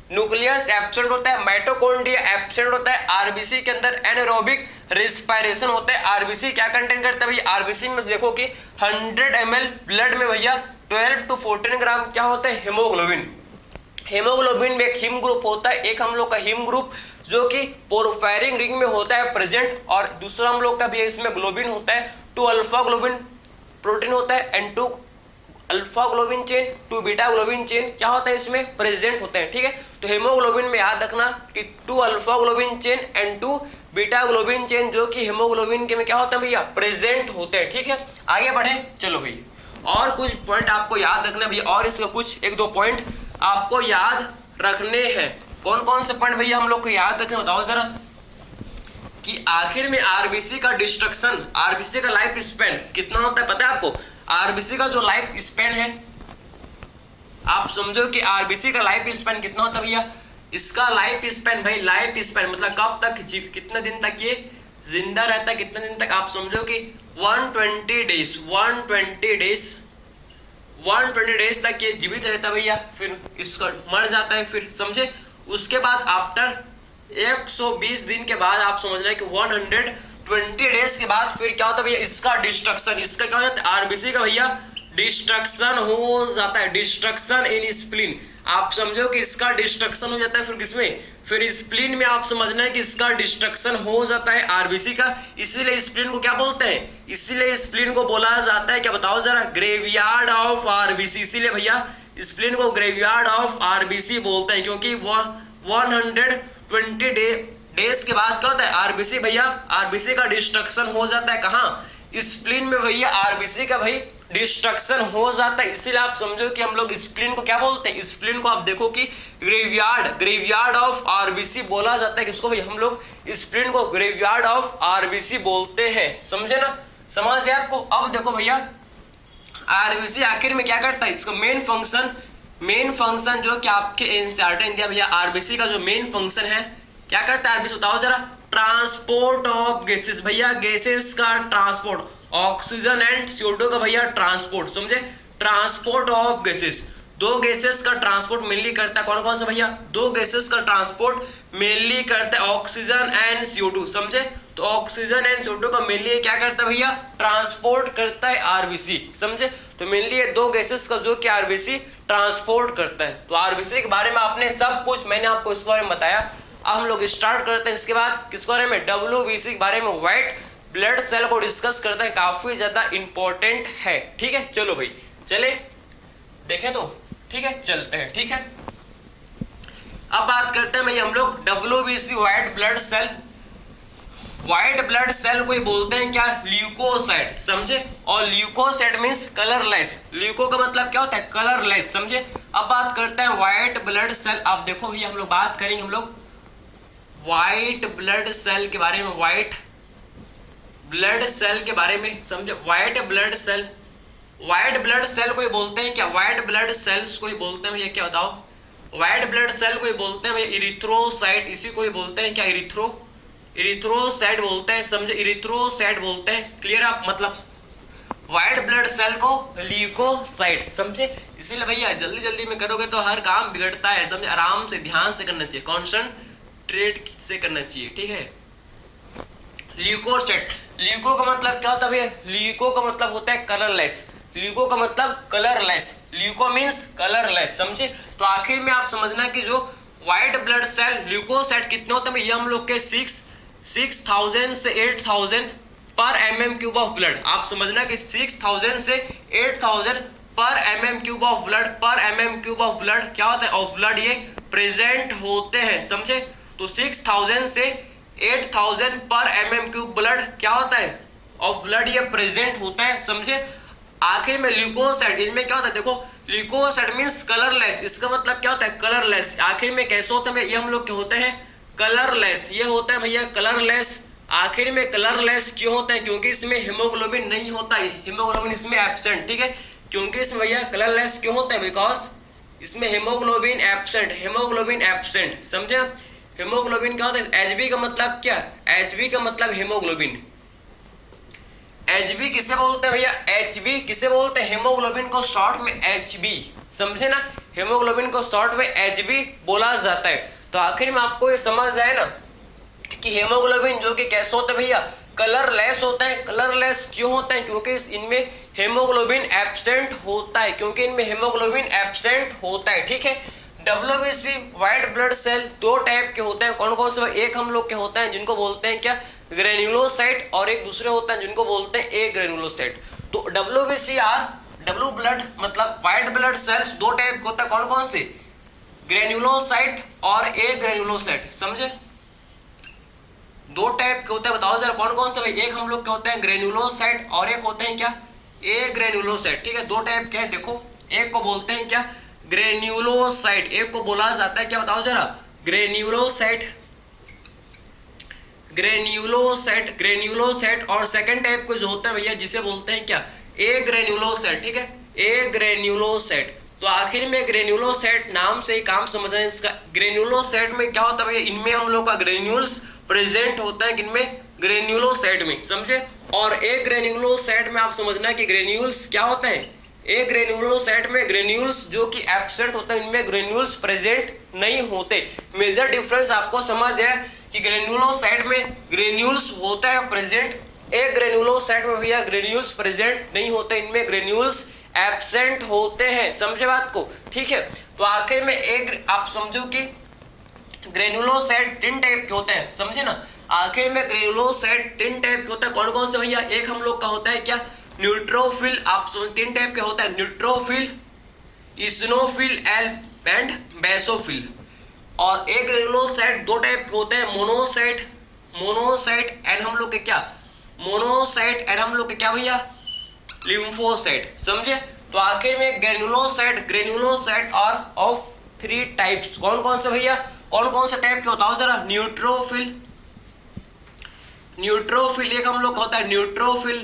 S1: न्यूक्लियस एब्सेंट होता है, माइटोकॉन्ड्रिया एब्सेंट होता है। आरबीसी के अंदर एनारोबिक रेस्पिरेशन होता है। आरबीसी क्या कंटेन करता है भैया, आरबीसी में देखो कि 100 ml ब्लड में भैया 12 to 14 ग्राम क्या होता है, हेमोग्लोबिन। हेमोग्लोबिन में एक हिम ग्रुप होता है, एक हम लोग का हिम ग्रुप जो कि पोरफायरिंग रिंग में होता है प्रेजेंट, और दूसरा हम लोग का भी इसमें ग्लोबिन होता है, 2 अल्फा ग्लोबिन प्रोटीन होता है and 2 alpha globin chain, 2 beta globin chain क्या होता है इसमें प्रेजेंट होते हैं, ठीक है। तो हेमोग्लोबिन में याद रखना कि 2 alpha globin chain and 2 beta globin chain जो कि हेमोग्लोबिन के में क्या होता है भैया, प्रेजेंट होते हैं, ठीक है। आगे बढ़े चलो भैया, और कुछ पॉइंट आपको याद रखना भैया, और इसका कुछ 1-2 पॉइंट आपको याद रखने हैं। कौन कौन से पॉइंट भैया हम लोग को याद रखने बताओ जरा, कि आखिर में आरबीसी का डिस्ट्रक्शन, आरबीसी का लाइफ स्पैन कितना होता है पता है आपको। आरबीसी का जो लाइफ स्पैन है, आप समझो कि आरबीसी का लाइफ स्पैन कितना होता है भैया, इसका लाइफ स्पैन भाई, लाइफ स्पैन मतलब कब तक, कितने दिन तक ये जिंदा रहता है, कितने दिन तक, आप समझो कि 120 डेज तक ये जीवित रहता है भैया, फिर इसका मर जाता है, फिर समझे। उसके बाद आफ्टर 120 दिन के बाद आप समझना है कि 120 डेज के बाद फिर क्या होता है भैया, इसका डिस्ट्रक्शन, इसका क्या हो जाता है, आरबीसी का भैया डिस्ट्रक्शन हो जाता है, डिस्ट्रक्शन इन स्प्लीन। आप समझो कि इसका डिस्ट्रक्शन हो जाता है, फिर किसमें, फिर स्प्लीन में आप समझना है कि इसका डिस्ट्रक्शन हो जाता है आरबीसी का, इसीलिए स्प्लीन को क्या बोलते हैं, इसीलिए स्प्लीन को बोला जाता है क्या, बताओ जरा, ग्रेवयार्ड ऑफ आरबीसी। इसीलिए भैया स्प्लीन को ग्रेवयार्ड ऑफ आरबीसी बोलते हैं, क्योंकि वो 120 डेज के बाद क्या होता है, आरबीसी भैया, आरबीसी का डिस्ट्रक्शन हो जाता है कहाँ, स्प्लीन में भैया आरबीसी का भाई डिस्ट्रक्शन हो जाता है। इसीलिए आप समझो कि हम लोग स्प्लीन को क्या बोलते हैं, स्प्लीन को आप देखो कि ग्रेवयार्ड ऑफ आरबीसी बोला जाता है। किसको भाई, हम लोग स्प्लीन को ग्रेवयार्ड ऑफ आरबीसी बोलते हैं, समझे ना, समझ है आपको। अब देखो भैया आरबीसी आखिर में क्या करता है, इसका मेन फंक्शन जो कि आपके एनसीईआरटी ने दिया भैया, आरबीसी का जो मेन फंक्शन है क्या करता है आरबीसी, बताओ जरा, ट्रांसपोर्ट ऑफ गैसेस, भैया गैसेस का ट्रांसपोर्ट, ऑक्सीजन एंड CO2 का भैया ट्रांसपोर्ट, समझे, ट्रांसपोर्ट ऑफ गैसेस, दो गैसेस का ट्रांसपोर्ट मेनली करता है, कौन कौन सा भैया, दो गैसेस का ट्रांसपोर्ट मेनली करता है ऑक्सीजन एंड CO2, समझे, तो ऑक्सीजन एंड CO2 का मेनली क्या करता है भैया, ट्रांसपोर्ट करता है आरबीसी, समझे, तो मेनली ये दो गैसेस का जो कि आरबीसी ट्रांसपोर्ट करता है। तो आरबीसी के बारे में आपने सब कुछ मैंने आपको इसके बारे में बताया। अब हम लोग स्टार्ट करते हैं इसके बाद किसके बारे में, WBC के बारे में, व्हाइट ब्लड सेल को डिस्कस करते हैं, काफी ज्यादा इंपॉर्टेंट है, ठीक है। चलो भाई चले देखें तो, ठीक है, चलते हैं, ठीक है। अब बात करते हैं भाई हम लोग WBC white blood cell. White blood cell को बोलते हैं क्या, ल्यूकोसाइट, समझे, और ल्यूकोसाइट मींस कलरलेस, ल्यूको का मतलब क्या होता है, कलरलेस, समझे। अब बात करते हैं व्हाइट ब्लड सेल। आप देखो भैया हम लोग बात करेंगे हम लोग व्हाइट ब्लड सेल के बारे में, व्हाइट ब्लड सेल के बारे में, समझे, व्हाइट ब्लड सेल को बोलते हैं क्या, व्हाइट ब्लड सेल्स को बोलते हैं भैया क्या, बताओ, व्हाइट ब्लड सेल को बोलते हैं भैया इरिथ्रोसाइट, इसी को बोलते हैं क्या, इरिथ्रोसाइट बोलते हैं, समझे, इरिथ्रोसाइट बोलते हैं, क्लियर आप, मतलब व्हाइट ब्लड सेल को ल्यूकोसाइट, समझे। इसीलिए भैया जल्दी जल्दी में करोगे तो हर काम बिगड़ता है, समझे, आराम से ध्यान से करना चाहिए, कॉन्संट्रेट से करना चाहिए, ठीक है। ल्यूकोसाइट, ल्यूको का मतलब क्या होता है भैया, ल्यूको का मतलब होता है कलरलेस, ल्यूको का मतलब कलरलेस, ल्यूको मींस कलरलेस, समझे। तो आखिर में आप समझना कि जो व्हाइट ब्लड सेल ल्यूकोसाइट कितने होते हैं, ये हम लोग के 6,000 से 8,000 पर mm³ ऑफ ब्लड, आप समझना कि 6,000 से 8,000 पर mm³ ऑफ ब्लड, पर mm³ ऑफ ब्लड क्या होता है, ऑफ ब्लड ये प्रेजेंट होते हैं, समझे। तो 6,000 से 8,000 पर mm³ ब्लड क्या होता है, ऑफ ब्लड ये प्रेजेंट होता है, समझे। आखिर में ल्यूकोसाइट, इसमें क्या होता है, देखो ल्यूकोसाइट मींस कलरलेस, इसका मतलब क्या होता है, कलरलेस। आखिर में कैसे होता है, ये हम लोग के होते हैं कलरलेस, ये होता है भैया कलरलेस। आखिर में कलरलेस क्यों होता है, क्योंकि इसमें हीमोग्लोबिन नहीं होता है, हीमोग्लोबिन इसमें एब्सेंट, ठीक है। क्योंकि इसमें भैया कलरलेस क्यों होता है, बिकॉज इसमें हीमोग्लोबिन एब्सेंट, समझे। हीमोग्लोबिन क्या होता है, Hb का मतलब क्या, Hb का मतलब हीमोग्लोबिन, Hb किसे बोलते हैं भैया, Hb किसे बोलते हैं, हीमोग्लोबिन को शॉर्ट में Hb, समझे ना, हीमोग्लोबिन को शॉर्ट में Hb बोला जाता है। तो आखिर में आपको ये समझ आए ना कि हीमोग्लोबिन जो कि कैसे होता है भैया, कलरलेस होता है। कलरलेस क्यों होता है, क्योंकि इनमें हीमोग्लोबिन एब्सेंट होता है, क्योंकि इनमें हीमोग्लोबिन एब्सेंट होता है, ठीक है। WBC व्हाइट ब्लड सेल दो टाइप के होते हैं, कौन कौन से, एक हम लोग के होते हैं जिनको बोलते हैं क्या, ग्रेन्युलोसाइट, और एक दूसरे होता है जिनको बोलते हैं ए ग्रेन्युलोसाइट। तो डब्ल्यू ब्लड मतलब व्हाइट ब्लड सेल्स दो टाइप के होता है, कौन कौन से, ग्रेन्युलोसाइट और ए ग्रेन्युलोसाइट, समझे, दो टाइप के होते हैं, बताओ जरा कौन कौन से भाई, एक हम लोग के होते हैं ग्रेन्युलोसाइट और एक होते हैं क्या, ए ग्रेन्युलोसाइट, ठीक है। दो टाइप के हैं, देखो एक को बोलते हैं क्या, ग्रेन्युलोसाइट, एक को बोला जाता है क्या, बताओ जरा, ग्रेन्युलोसाइट, और सेकंड टाइप को जो होता है भैया जिसे बोलते हैं क्या, ए ग्रेन्युलोसाइट, ठीक है, ए ग्रेन्युलोसाइट। तो आखिर में ग्रेन्युलोसाइट नाम से ही काम समझ रहे हैं इसका। ग्रेन्युलोसाइट में क्या होता है भैया, इनमें हम लोग का ग्रेन्यूल्स प्रेजेंट होता है, किनमें, ग्रेन्युलोसाइट में, समझे। और एक ग्रेन्युलोसाइट में आप समझना कि ग्रेन्यूल्स क्या होता है, एक ग्रेन्युलोसाइट में ग्रेन्यूल्स जो कि एब्सेंट होता है, इनमें ग्रेन्यूल्स प्रेजेंट नहीं होते। मेजर डिफरेंस आपको समझ है कि ग्रेन्युलोसाइट में ग्रेन्यूल्स होता है प्रेजेंट, एक ग्रेन्युलोसाइट में भैया ग्रेन्यूल्स प्रेजेंट नहीं होते, इनमें ग्रेन्यूल्स एब्सेंट होते हैं, समझे बात को, ठीक है। तो आखिर में एक आप समझो कि ग्रेनुलोसाइट 3 टाइप के होते हैं, समझे ना। आखिर में ग्रेनुलोसाइट 3 टाइप के होता है, कौन कौन से भैया? एक हम लोग का होता है क्या, न्यूट्रोफिल, आप समझ 3 टाइप के होता है, न्यूट्रोफिल, इसिनोफिल एंड बेसोफिल। और एक ग्रेनुलोसाइट 2 टाइप के होते हैं, मोनोसाइट एंड हम लोग के क्या, मोनोसाइट एंड हम लोग के क्या भैया, लिम्फोसाइट, समझे। तो आखिर में ग्रेनुलोसाइट और ऑफ 3 टाइप्स, कौन कौन से भैया, कौन कौन से टाइप के होता है जरा? न्यूट्रोफिल एक हम लोग का होता है न्यूट्रोफिल,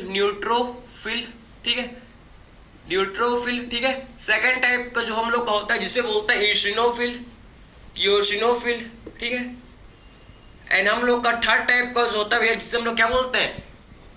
S1: ठीक है, न्यूट्रोफिल, ठीक है। सेकंड टाइप का जो हम लोग का होता है जिसे बोलते हैं ईओसिनोफिल, ठीक है। एंड हम लोग का थर्ड टाइप का जो होता है भैया जिसे हम लोग क्या बोलते हैं,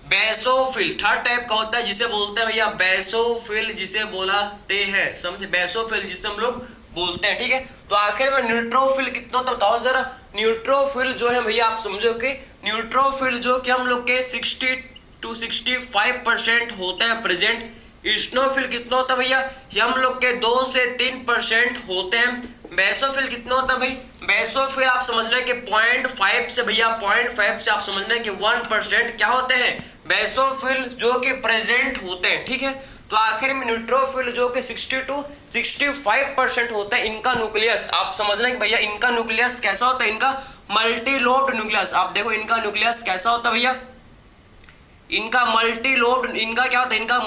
S1: बेसोफिल। थर्ड टाइप का होता है जिसे बोलते हैं भैया बेसोफिल, जिसे बोलाते हैं, समझे, बेसोफिल जिसे हम लोग बोलते हैं, ठीक है। तो आखिर में न्यूट्रोफिल कितना होता है बताओ जरा। न्यूट्रोफिल जो है भैया आप समझो कि न्यूट्रोफिल जो कि हम लोग के 60 to 65% होते हैं प्रेजेंट। इस्नोफिल कितना होता है भैया, ये हम लोग के 2 से 3% होते हैं। बेसोफिल कितना होता है भाई, बेसोफिल आप समझना है कि 0.5 से भैया 0.5 से आप समझना है कि 1% क्या होते हैं, बेसोफिल जो कि प्रेजेंट होते हैं, ठीक है। तो आखिर में न्यूट्रोफिल जो कि 60 to 65% होता है। इनका न्यूक्लियस आप समझना है कि भैया इनका न्यूक्लियस कैसा होता है, इनका मल्टीलोब्ड न्यूक्लियस। आप देखो इनका न्यूक्लियस कैसा होता है भैया, इनका मल्टीलोब्ड, इनका क्या होता है, इनका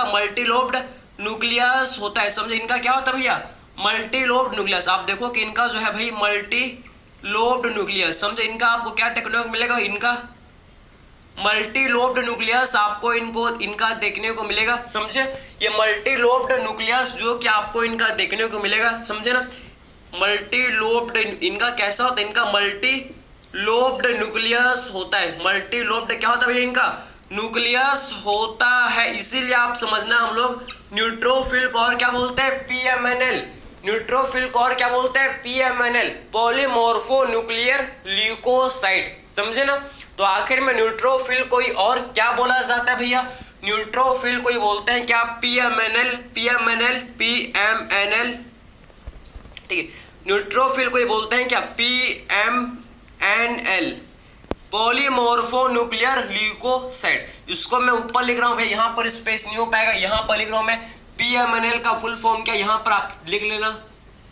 S1: मल्टीलोब्ड न्यूक्लियस होता है, समझे। इनका क्या होता है भैया, मल्टीलोब्ड न्यूक्लियस। आप देखो कि इनका जो है भाई मल्टीलोब्ड न्यूक्लियस, समझे। इनका आपको क्या देखने को मिलेगा, इनका मल्टीलोब्ड न्यूक्लियस आपको इनका देखने को मिलेगा, समझे। ये मल्टीलोब्ड न्यूक्लियस जो कि आपको इनका देखने को मिलेगा, समझे ना। मल्टीलोब्ड इनका कैसा होता है, इनका मल्टीलोब्ड न्यूक्लियस होता है। मल्टीलोब्ड क्या होता है भैया, इनका न्यूक्लियस होता है। इसीलिए आप समझना हम लोग न्यूट्रोफिल को और क्या बोलते हैं, पीएमएनएल। न्यूट्रोफिल को और क्या बोलते हैं, पीएमएनएल, पॉलीमॉर्फो न्यूक्लियर ल्यूकोसाइट, समझे ना। तो आखिर में न्यूट्रोफिल कोई और क्या बोला जाता है भैया, न्यूट्रोफिल कोई बोलते हैं क्या, पीएमएनएल, ठीक है। न्यूट्रोफिल कोई बोलते हैं क्या, पीएमएनएल, पॉलीमॉर्फो न्यूक्लियर ल्यूकोसाइट। इसको मैं ऊपर लिख रहा हूं भैया, यहाँ पर स्पेस नहीं हो पाएगा, यहाँ पर लिख रहा हूं मैं। पीएमएनएल का फुल फॉर्म क्या, यहाँ पर आप लिख लेना,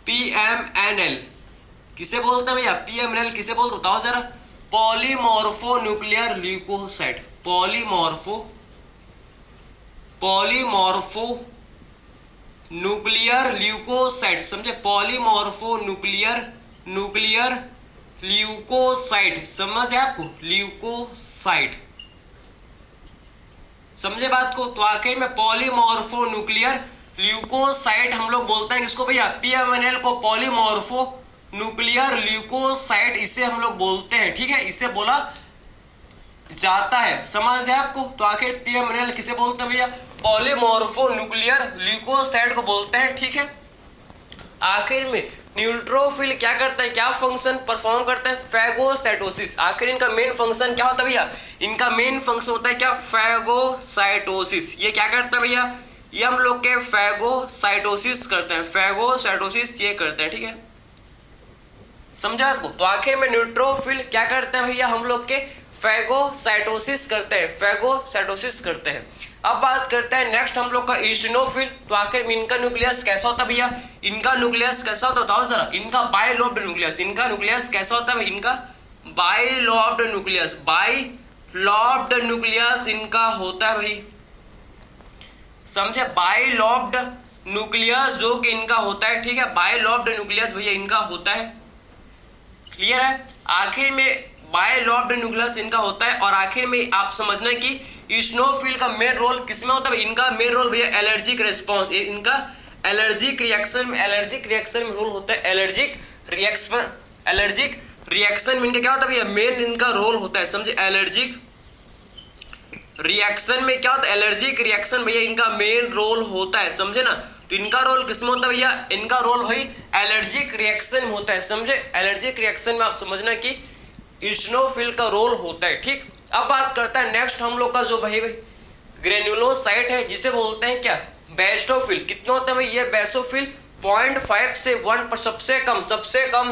S1: पीएमएनएल किसे बोलते हैं भैया, पीएमएनएल किसे बोलते बताओ जरा, polymorphonuclear leucocyte, polymorphonuclear leucocyte, समझे। पॉलीमॉर्फो न्यूक्लियर ल्यूकोसाइट, समझ है आपको, ल्यूकोसाइट, समझे बात को। तो आखिर में पॉलीमॉर्फो न्यूक्लियर ल्यूकोसाइट हम लोग बोलते हैं इसको भैया, पीएमएनएल को पॉलीमॉर्फो न्यूक्लियर ल्यूकोसाइट इसे हम लोग बोलते हैं, ठीक है, इसे बोला जाता है, समझ है आपको। तो आखिर पीएमएनएल किसे बोलते हैं भैया, पॉलीमॉर्फो न्यूक्लियर ल्यूकोसाइट को बोलते हैं, ठीक है। आखिर में न्यूट्रोफिल क्या करता है, क्या फंक्शन परफॉर्म करता है, फैगोसाइटोसिस। आखिर इनका मेन फंक्शन क्या होता है भैया, इनका मेन फंक्शन होता है क्या, फैगोसाइटोसिस। ये क्या करता है भैया, ये हम लोग के फैगोसाइटोसिस करते हैं, फैगोसाइटोसिस ये करते हैं, ठीक है, समझा आपको। तो आखिर में न्यूट्रोफिल क्या करते हैं भैया, हम लोग के फैगोसाइटोसिस करते हैं, अब बात करते हैं नेक्स्ट हम लोग का इसिनोफिल। तो आखिर में इनका न्यूक्लियस कैसा होता है भैया, इनका न्यूक्लियस कैसा होता है बताओ जरा, इनका बाइलोब्ड न्यूक्लियस। इनका न्यूक्लियस कैसा होता है, इनका बाइलोब्ड न्यूक्लियस इनका होता है भाई, समझे। बाइलोब्ड न्यूक्लियस जो कि इनका होता है, ठीक है, बाइलोब्ड न्यूक्लियस भैया इनका होता है, क्लियर है। आखिर में बाइलोब्ड न्यूक्लियस इनका होता है। और आखिर में आप समझना कि इसिनोफिल का मेन रोल किसमें होता है, इनका मेन रोल भैया एलर्जिक रिस्पॉन्स, इनका एलर्जिक रिएक्शन में रोल होता है। एलर्जिक रिएक्शन में इनका क्या होता है भैया, मेन इनका रोल होता है, समझे। एलर्जिक रिएक्शन में क्या होता है, एलर्जिक रिएक्शन भैया इनका मेन रोल होता है, समझे ना। तो इनका रोल किसमें होता है भैया, इनका रोल भाई एलर्जिक रिएक्शन में होता है, समझे। एलर्जिक रिएक्शन में आप समझना कि इसिनोफिल का रोल होता है, ठीक। अब बात करता है नेक्स्ट हम लोग का जो भाई ग्रेनुलोसाइट है, जिसे बोलते हैं क्या, बेसोफिल कितना होता है भाई, ये बेसोफिल 0.5 से 1 पर सबसे कम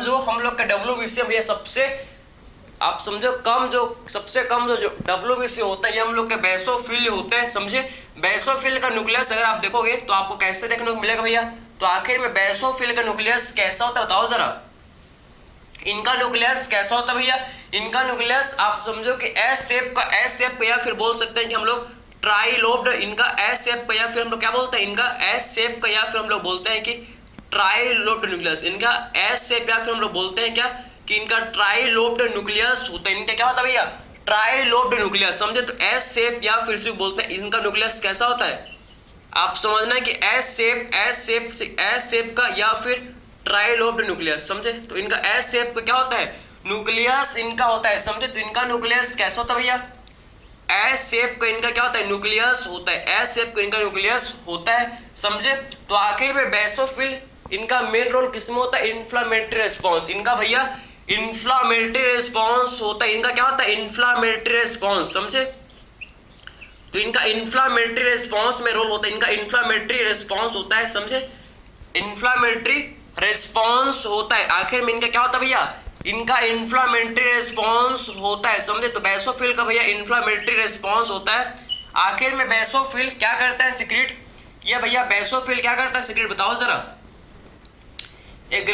S1: जो हम लोग का WBC है, सबसे आप समझो कम जो सबसे कम जो WBC होता है ये हम लोग के बेसोफिल होते हैं, समझे। बेसोफिल का न्यूक्लियस अगर आप देखोगे तो आपको कैसे देखने को मिलेगा भैया, तो आखिर में बेसोफिल का न्यूक्लियस कैसा होता है बताओ जरा। इनका न्यूक्लियस कैसा होता है भैया, इनका न्यूक्लियस आप समझो कि एस शेप का या फिर बोल सकते हैं कि हम लोग ट्राइलोब्ड, इनका एस शेप का या फिर हम लोग क्या बोलते हैं, इनका एस शेप का या फिर हम लोग बोलते हैं कि ट्राइलोब्ड न्यूक्लियस, इनका एस शेप या फिर हम लोग बोलते हैं क्या कि इनका ट्राइलोब्ड न्यूक्लियस होता है। इनका क्या होता है भैया, ट्राइलोब्ड न्यूक्लियस, समझे। तो एस शेप या फिर से बोलते हैं इनका न्यूक्लियस कैसा होता है, आप समझना है कि एस शेप का या फिर ट्राइलोब्ड न्यूक्लियस, समझे। तो इनका एस शेप का क्या होता है, न्यूक्लियस इनका होता है, समझे। तो इनका न्यूक्लियस कैसा होता है भैया, एस शेप का इनका क्या होता है, न्यूक्लियस होता है, एस शेप का इनका न्यूक्लियस होता है, समझे। तो आखिर में बेसोफिल इनका मेन रोल किसमें होता है, इन्फ्लामेटरी रिस्पॉन्स, इनका भैया इन्फ्लामेटरी रिस्पॉन्स होता है, इनका क्या होता है, इन्फ्लामेटरी रिस्पॉन्स, समझे। तो इनका इन्फ्लामेटरी रिस्पॉन्स में रोल होता है, इनका इन्फ्लामेटरी रिस्पॉन्स होता है, समझे। इन्फ्लामेटरी रिस्पॉन्स होता है, आखिर में इनका क्या होता है भैया, इनका इन्फ्लामेटरी रिस्पॉन्स होता है, समझे। तो बेसोफिल का भैया इन्फ्लामेटरी रिस्पॉन्स होता है। आखिर में बेसोफिल क्या करता है, सिक्रीट, ये भैया बेसोफिल क्या करता है, सिक्रीट बताओ जरा। एक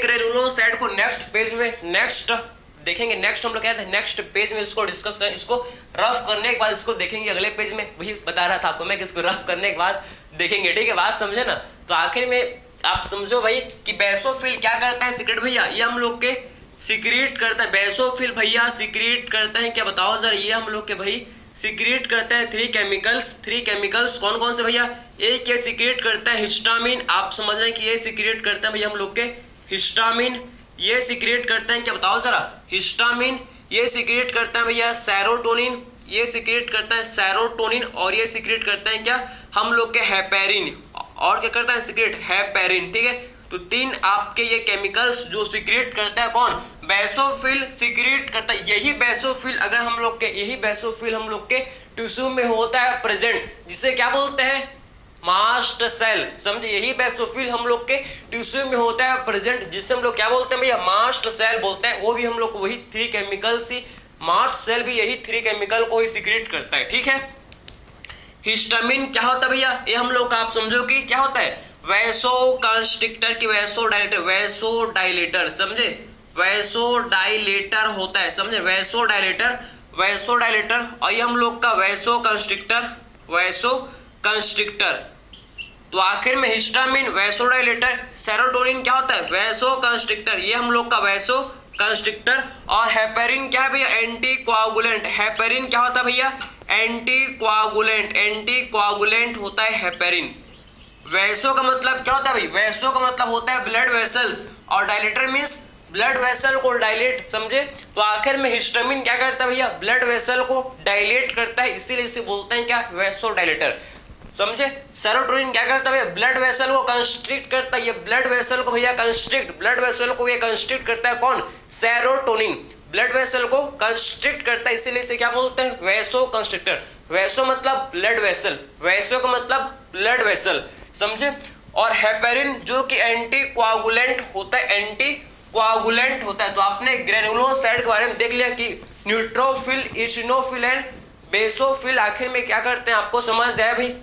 S1: ग्रेनुलोसाइट को नेक्स्ट पेज में नेक्स्ट देखेंगे, नेक्स्ट हम लोग कहते हैं नेक्स्ट पेज में इसको डिस्कस करें, इसको रफ करने के बाद इसको देखेंगे अगले पेज में, वही बता रहा था आपको मैं कि इसको रफ करने के बाद देखेंगे, ठीक है, बात समझे ना। तो आखिर में आप समझो भाई कि बेसोफिल क्या करता है, सिक्रेट भैया ये हम लोग के सिक्रीट करता है, बेसोफिल भैया सिक्रीट करता है क्या बताओ जरा, ये हम लोग के भाई सिक्रीट करता है थ्री केमिकल्स कौन कौन से भैया, एक ये सिक्रीट करता है हिस्टामिन, आप समझ रहे हैं कि ये सिक्रीट करता है भैया हम लोग के हिस्टामिन, ये सिक्रीट करते हैं क्या बताओ जरा, हिस्टामिन, ये सिक्रीट करता है भैया सेरोटोनिन, ये सिक्रीट करता है सेरोटोनिन, और ये सिक्रीट करते हैं क्या हम लोग के हेपेरिन, और क्या करता है सिक्रेट, हेपेरिन, ठीक है। तो तीन आपके ये केमिकल्स जो सिक्रेट करता है कौन, बेसोफिल सिक्रेट करता है। यही बेसोफिल हम लोग के टिश्यू में होता है प्रेजेंट, जिसे क्या बोलते हैं, मास्ट सेल, समझे। यही बेसोफिल हम लोग के टिश्यू में होता है प्रेजेंट, जिसे हम लोग क्या बोलते हैं भैया, मास्ट सेल बोलते हैं। वो भी हम लोग को वही थ्री केमिकल्स ही, मास्ट सेल भी यही थ्री केमिकल को ही सिक्रेट करता है, ठीक है। हिस्टामिन क्या होता है भैया, ये हम लोग का आप समझो कि क्या होता है, वैसोकंस्ट्रिक्टर की वैसोडाइलेटर, समझे, वैसोडाइलेटर होता है, समझे, वैसोडाइलेटर, और ये हम लोग का वैसोकंस्ट्रिक्टर। तो आखिर में हिस्टामिन वैसोडाइलेटर, सेरोटोनिन क्या होता है, वैसोकंस्ट्रिक्टर, ये हम लोग का वैसोकंस्ट्रिक्टर, और हेपेरिन क्या है भैया, एंटीकोआगुलेंट, हेपेरिन क्या होता है भैया, एंटीकोआगुलेंट होता है हेपेरिन। वैसो का मतलब क्या होता है भाई, वैसो का मतलब होता है ब्लड वेसल्स, और डायलेटर मींस ब्लड वेसल को डायलेट, समझे। तो आखिर में हिस्टामिन क्या करता है भैया, ब्लड वेसल को डायलेट करता है, इसीलिए इसे बोलते हैं क्या, वैसो डायलेटर, समझे। सेरोटोनिन क्या करता है, ब्लड वेसल को कंस्ट्रिक्ट करता है, ये ब्लड वेसल को भैया ब्लड वेसल को ये कंस्ट्रिक्ट करता है कौन, सेरोटोनिन, ब्लड वेसल को कंस्ट्रिक्ट करता है, इसीलिए इसे क्या बोलते हैं, वैसो कंस्ट्रिक्टर। वैसो मतलब ब्लड वेसल, वैसो का मतलब ब्लड वेसल, समझे। और हेपेरिन जो कि एंटीकोआगुलेंट होता है, एंटीकोआगुलेंट होता है। तो आपने ग्रेनुलोसाइट के बारे में देख लिया कि न्यूट्रोफिल, इसिनोफिल एंड बेसोफिल आखिर में क्या करते हैं, आपको समझ जाए भाई,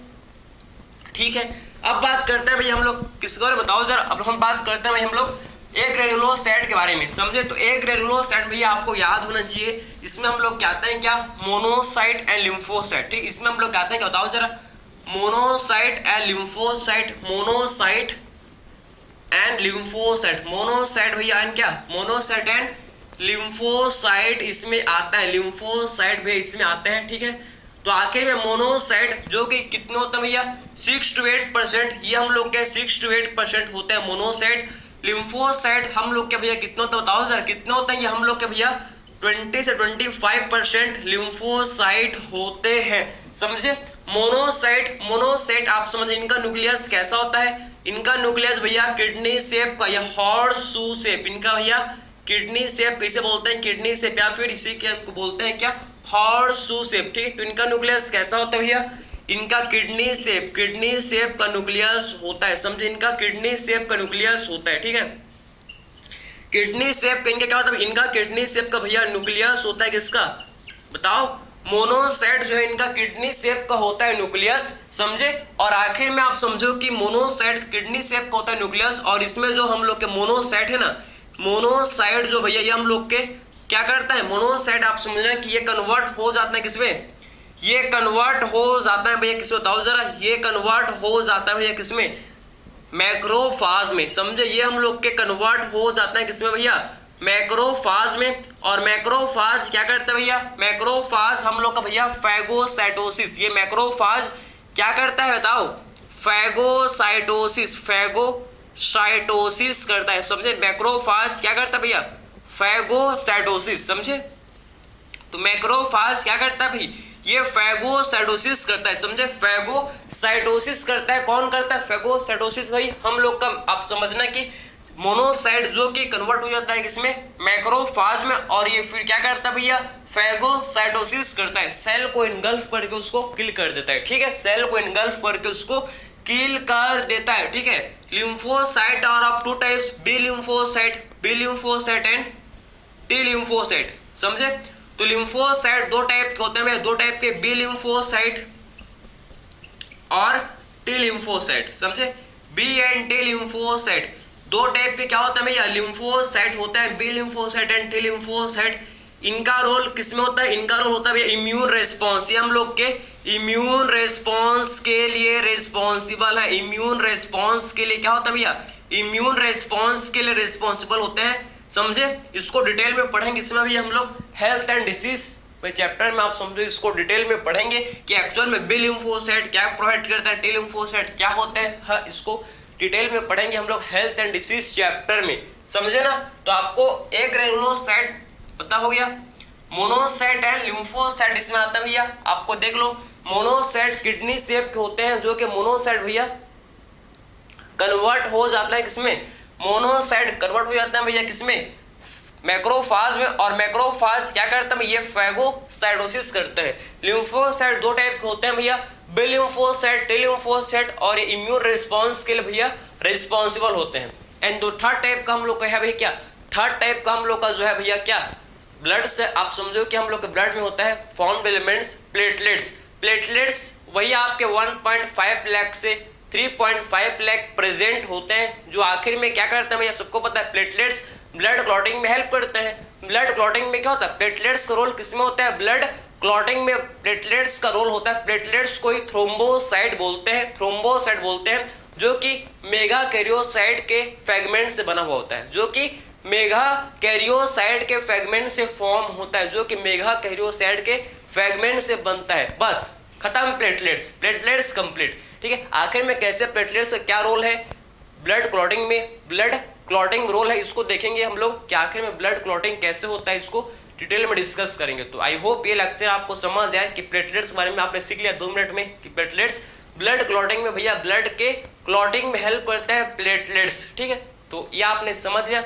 S1: ठीक है। अब बात करते हैं भाई हम लोग किसके बारे में बताओ जरा, अब हम बात करते हैं भाई हम लोग एक ग्रेनुलोसाइट के बारे में, समझे। तो एक ग्रेनुलोसाइट भैया आपको याद होना चाहिए, इसमें हम लोग कहते हैं क्या, मोनोसाइट एंड लिम्फोसाइट, ठीक। इसमें हम लोग कहते हैं क्या बताओ जरा, monocyte and lymphocyte, monocyte and lymphocyte, monocyte भैया एंड क्या, मोनोसाइट एंड लिम्फोसाइट इसमें आता है, लिम्फोसाइट भैया इसमें आते हैं, ठीक है। तो आखिर में मोनोसाइट जो कि कितने होते हैं भैया, 6 to 8%, ये हम लोग के 6 to 8% होते हैं मोनोसाइट। लिम्फोसाइट हम लोग के भैया कितना होता है बताओ जरा, कितने होते हैं, ये हम लोग के भैया 20 से 25% लिम्फोसाइट होते हैं, समझे। मोनोसाइट आप समझे, इनका न्यूक्लियस कैसा होता है, इनका न्यूक्लियस भैया किडनी शेप का या हॉर्सशू शेप, इनका भैया किडनी शेप, कैसे बोलते हैं, किडनी शेप, या फिर इसी के हमको बोलते हैं क्या, हॉर्सशू शेप, ठीक है। तो इनका न्यूक्लियस कैसा होता है भैया, इनका किडनी शेप का न्यूक्लियस होता है, समझे, इनका किडनी शेप का न्यूक्लियस होता है, ठीक है। किडनी शेप का इनका क्या होता है, इनका किडनी शेप का भैया न्यूक्लियस होता है, किसका बताओ, मोनोसाइट जो है इनका किडनी शेप का होता है न्यूक्लियस, समझे। और आखिर में आप समझो कि मोनोसाइट किडनी शेप का होता है न्यूक्लियस, और इसमें जो हम लोग के मोनोसाइट है ना, मोनोसाइट जो भैया ये हम लोग के क्या करता है, मोनोसाइट आप समझना कि ये कन्वर्ट हो जाता है किसमें, ये कन्वर्ट हो जाता है भैया किसमें बताओ जरा, ये कन्वर्ट हो जाता है भैया किसमें, मैक्रोफाज में, समझे। ये हम लोग के कन्वर्ट हो जाता है किसमें भैया, मैक्रोफाज में। और मैक्रोफाज क्या करता है भैया, मैक्रोफाज हम लोग का भैया फैगोसाइटोसिस, ये मैक्रोफाज क्या करता है बताओ, फैगोसाइटोसिस करता है, समझे। मैक्रोफाज क्या करता है भैया, फैगोसाइटोसिस, समझे। तो मैक्रोफाज क्या करता है भाई, ये फैगोसाइटोसिस करता है, समझे, फैगोसाइटोसिस करता है। कौन करता है फैगोसाइटोसिस भाई, हम लोग का, आप समझना कि मोनोसाइट जो कि कन्वर्ट हो जाता है किसमें, मैक्रोफाज में, और ये फिर क्या करता है भैया, फैगोसाइटोसिस करता है, सेल को इनगल्फ करके उसको किल कर देता है, ठीक है, सेल को इनगल्फ करके उसको किल कर देता है, ठीक है। लिम्फोसाइट और of two types, B lymphocyte and T lymphocyte, समझे। तो लिम्फोसाइट दो टाइप के होते हैं, दो टाइप के, बी लिम्फोसाइट और टी लिम्फोसाइट, समझे। बी एंड टी लिम्फोसाइट दो टाइप के क्या होता है भैया, लिम्फोसाइट होता है, B lymphocyte and T lymphocyte. इनका रोल किसमें होता है, इनका रोल होता है भैया इम्यून रेस्पॉन्स, ये हम लोग के इम्यून रेस्पॉन्स के लिए रेस्पॉन्सिबल है, इम्यून रेस्पॉन्स के लिए क्या होता है भैया, इम्यून रेस्पॉन्स के लिए रेस्पॉन्सिबल होते हैं, समझे। इसको डिटेल में पढ़ेंगे, इसमें भी हम लोग हेल्थ एंड डिसीज चैप्टर में आप समझो, इसको डिटेल में पढ़ेंगे कि एक्चुअल में बी लिम्फोसाइट क्या प्रोवाइड करता है, टी लिम्फोसाइट क्या होता है, हाँ, इसको डिटेल में पढ़ेंगे हम लोग हेल्थ एंड डिसीज चैप्टर में, समझे ना। तो आपको एक ग्रेनुलोसाइट पता हो गया, मोनोसाइट एंड लिम्फोसाइट इसमें आता है भैया, आपको देख लो। मोनोसाइट किडनी शेप के होते हैं, जो कि मोनोसाइट भैया कन्वर्ट हो जाता है किसमें, मोनोसाइट कन्वर्ट हो जाता है भैया किसमें, मैक्रोफाज में। और मैक्रोफाज क्या करता है, ये फैगोसाइटोसिस करते हैं। लिम्फोसाइट दो टाइप के होते हैं भैया, बी लिम्फोसाइट, टी लिम्फोसाइट, और इम्यून रिस्पॉन्स के लिए भैया रिस्पॉन्सिबल होते हैं। एंड दो थर्ड टाइप का हम लोग का है भैया क्या, थर्ड टाइप का हम लोग का जो है भैया क्या, ब्लड से आप समझो कि हम लोग के ब्लड में होता है फॉर्म्ड एलिमेंट्स प्लेटलेट्स। प्लेटलेट्स वही आपके 1.5 लाख से 3.5 लाख प्रेजेंट होते हैं, जो आखिर में क्या करते हैं भैया, सबको पता है प्लेटलेट्स ब्लड क्लॉटिंग में हेल्प करते हैं। ब्लड क्लॉटिंग में क्या होता है, प्लेटलेट्स का रोल किसमें होता है, ब्लड क्लॉटिंग में प्लेटलेट्स का रोल होता है। प्लेटलेट्स को ही थ्रोम्बोसाइट बोलते हैं, जो कि मेगा कैरियोसाइट के फ्रेगमेंट से बना हुआ होता है, जो कि मेगा कैरियोसाइट के फ्रेगमेंट से फॉर्म होता है, जो कि मेगा कैरियोसाइट के फ्रेगमेंट से बनता है। बस खत्म, प्लेटलेट्स कंप्लीट, ठीक है। आखिर में कैसे प्लेटलेट्स का क्या रोल है ब्लड क्लॉटिंग में, ब्लड क्लॉटिंग रोल है, इसको देखेंगे हम लोग कि आखिर में ब्लड क्लॉटिंग कैसे होता है, इसको डिटेल में डिस्कस करेंगे। तो आई होप ये लेक्चर आपको समझ आए कि प्लेटलेट्स के बारे में आपने सीख लिया 2 मिनट में कि प्लेटलेट्स ब्लड क्लॉटिंग में भैया ब्लड के क्लॉटिंग में हेल्प करता है प्लेटलेट्स, ठीक है। तो ये आपने समझ लिया।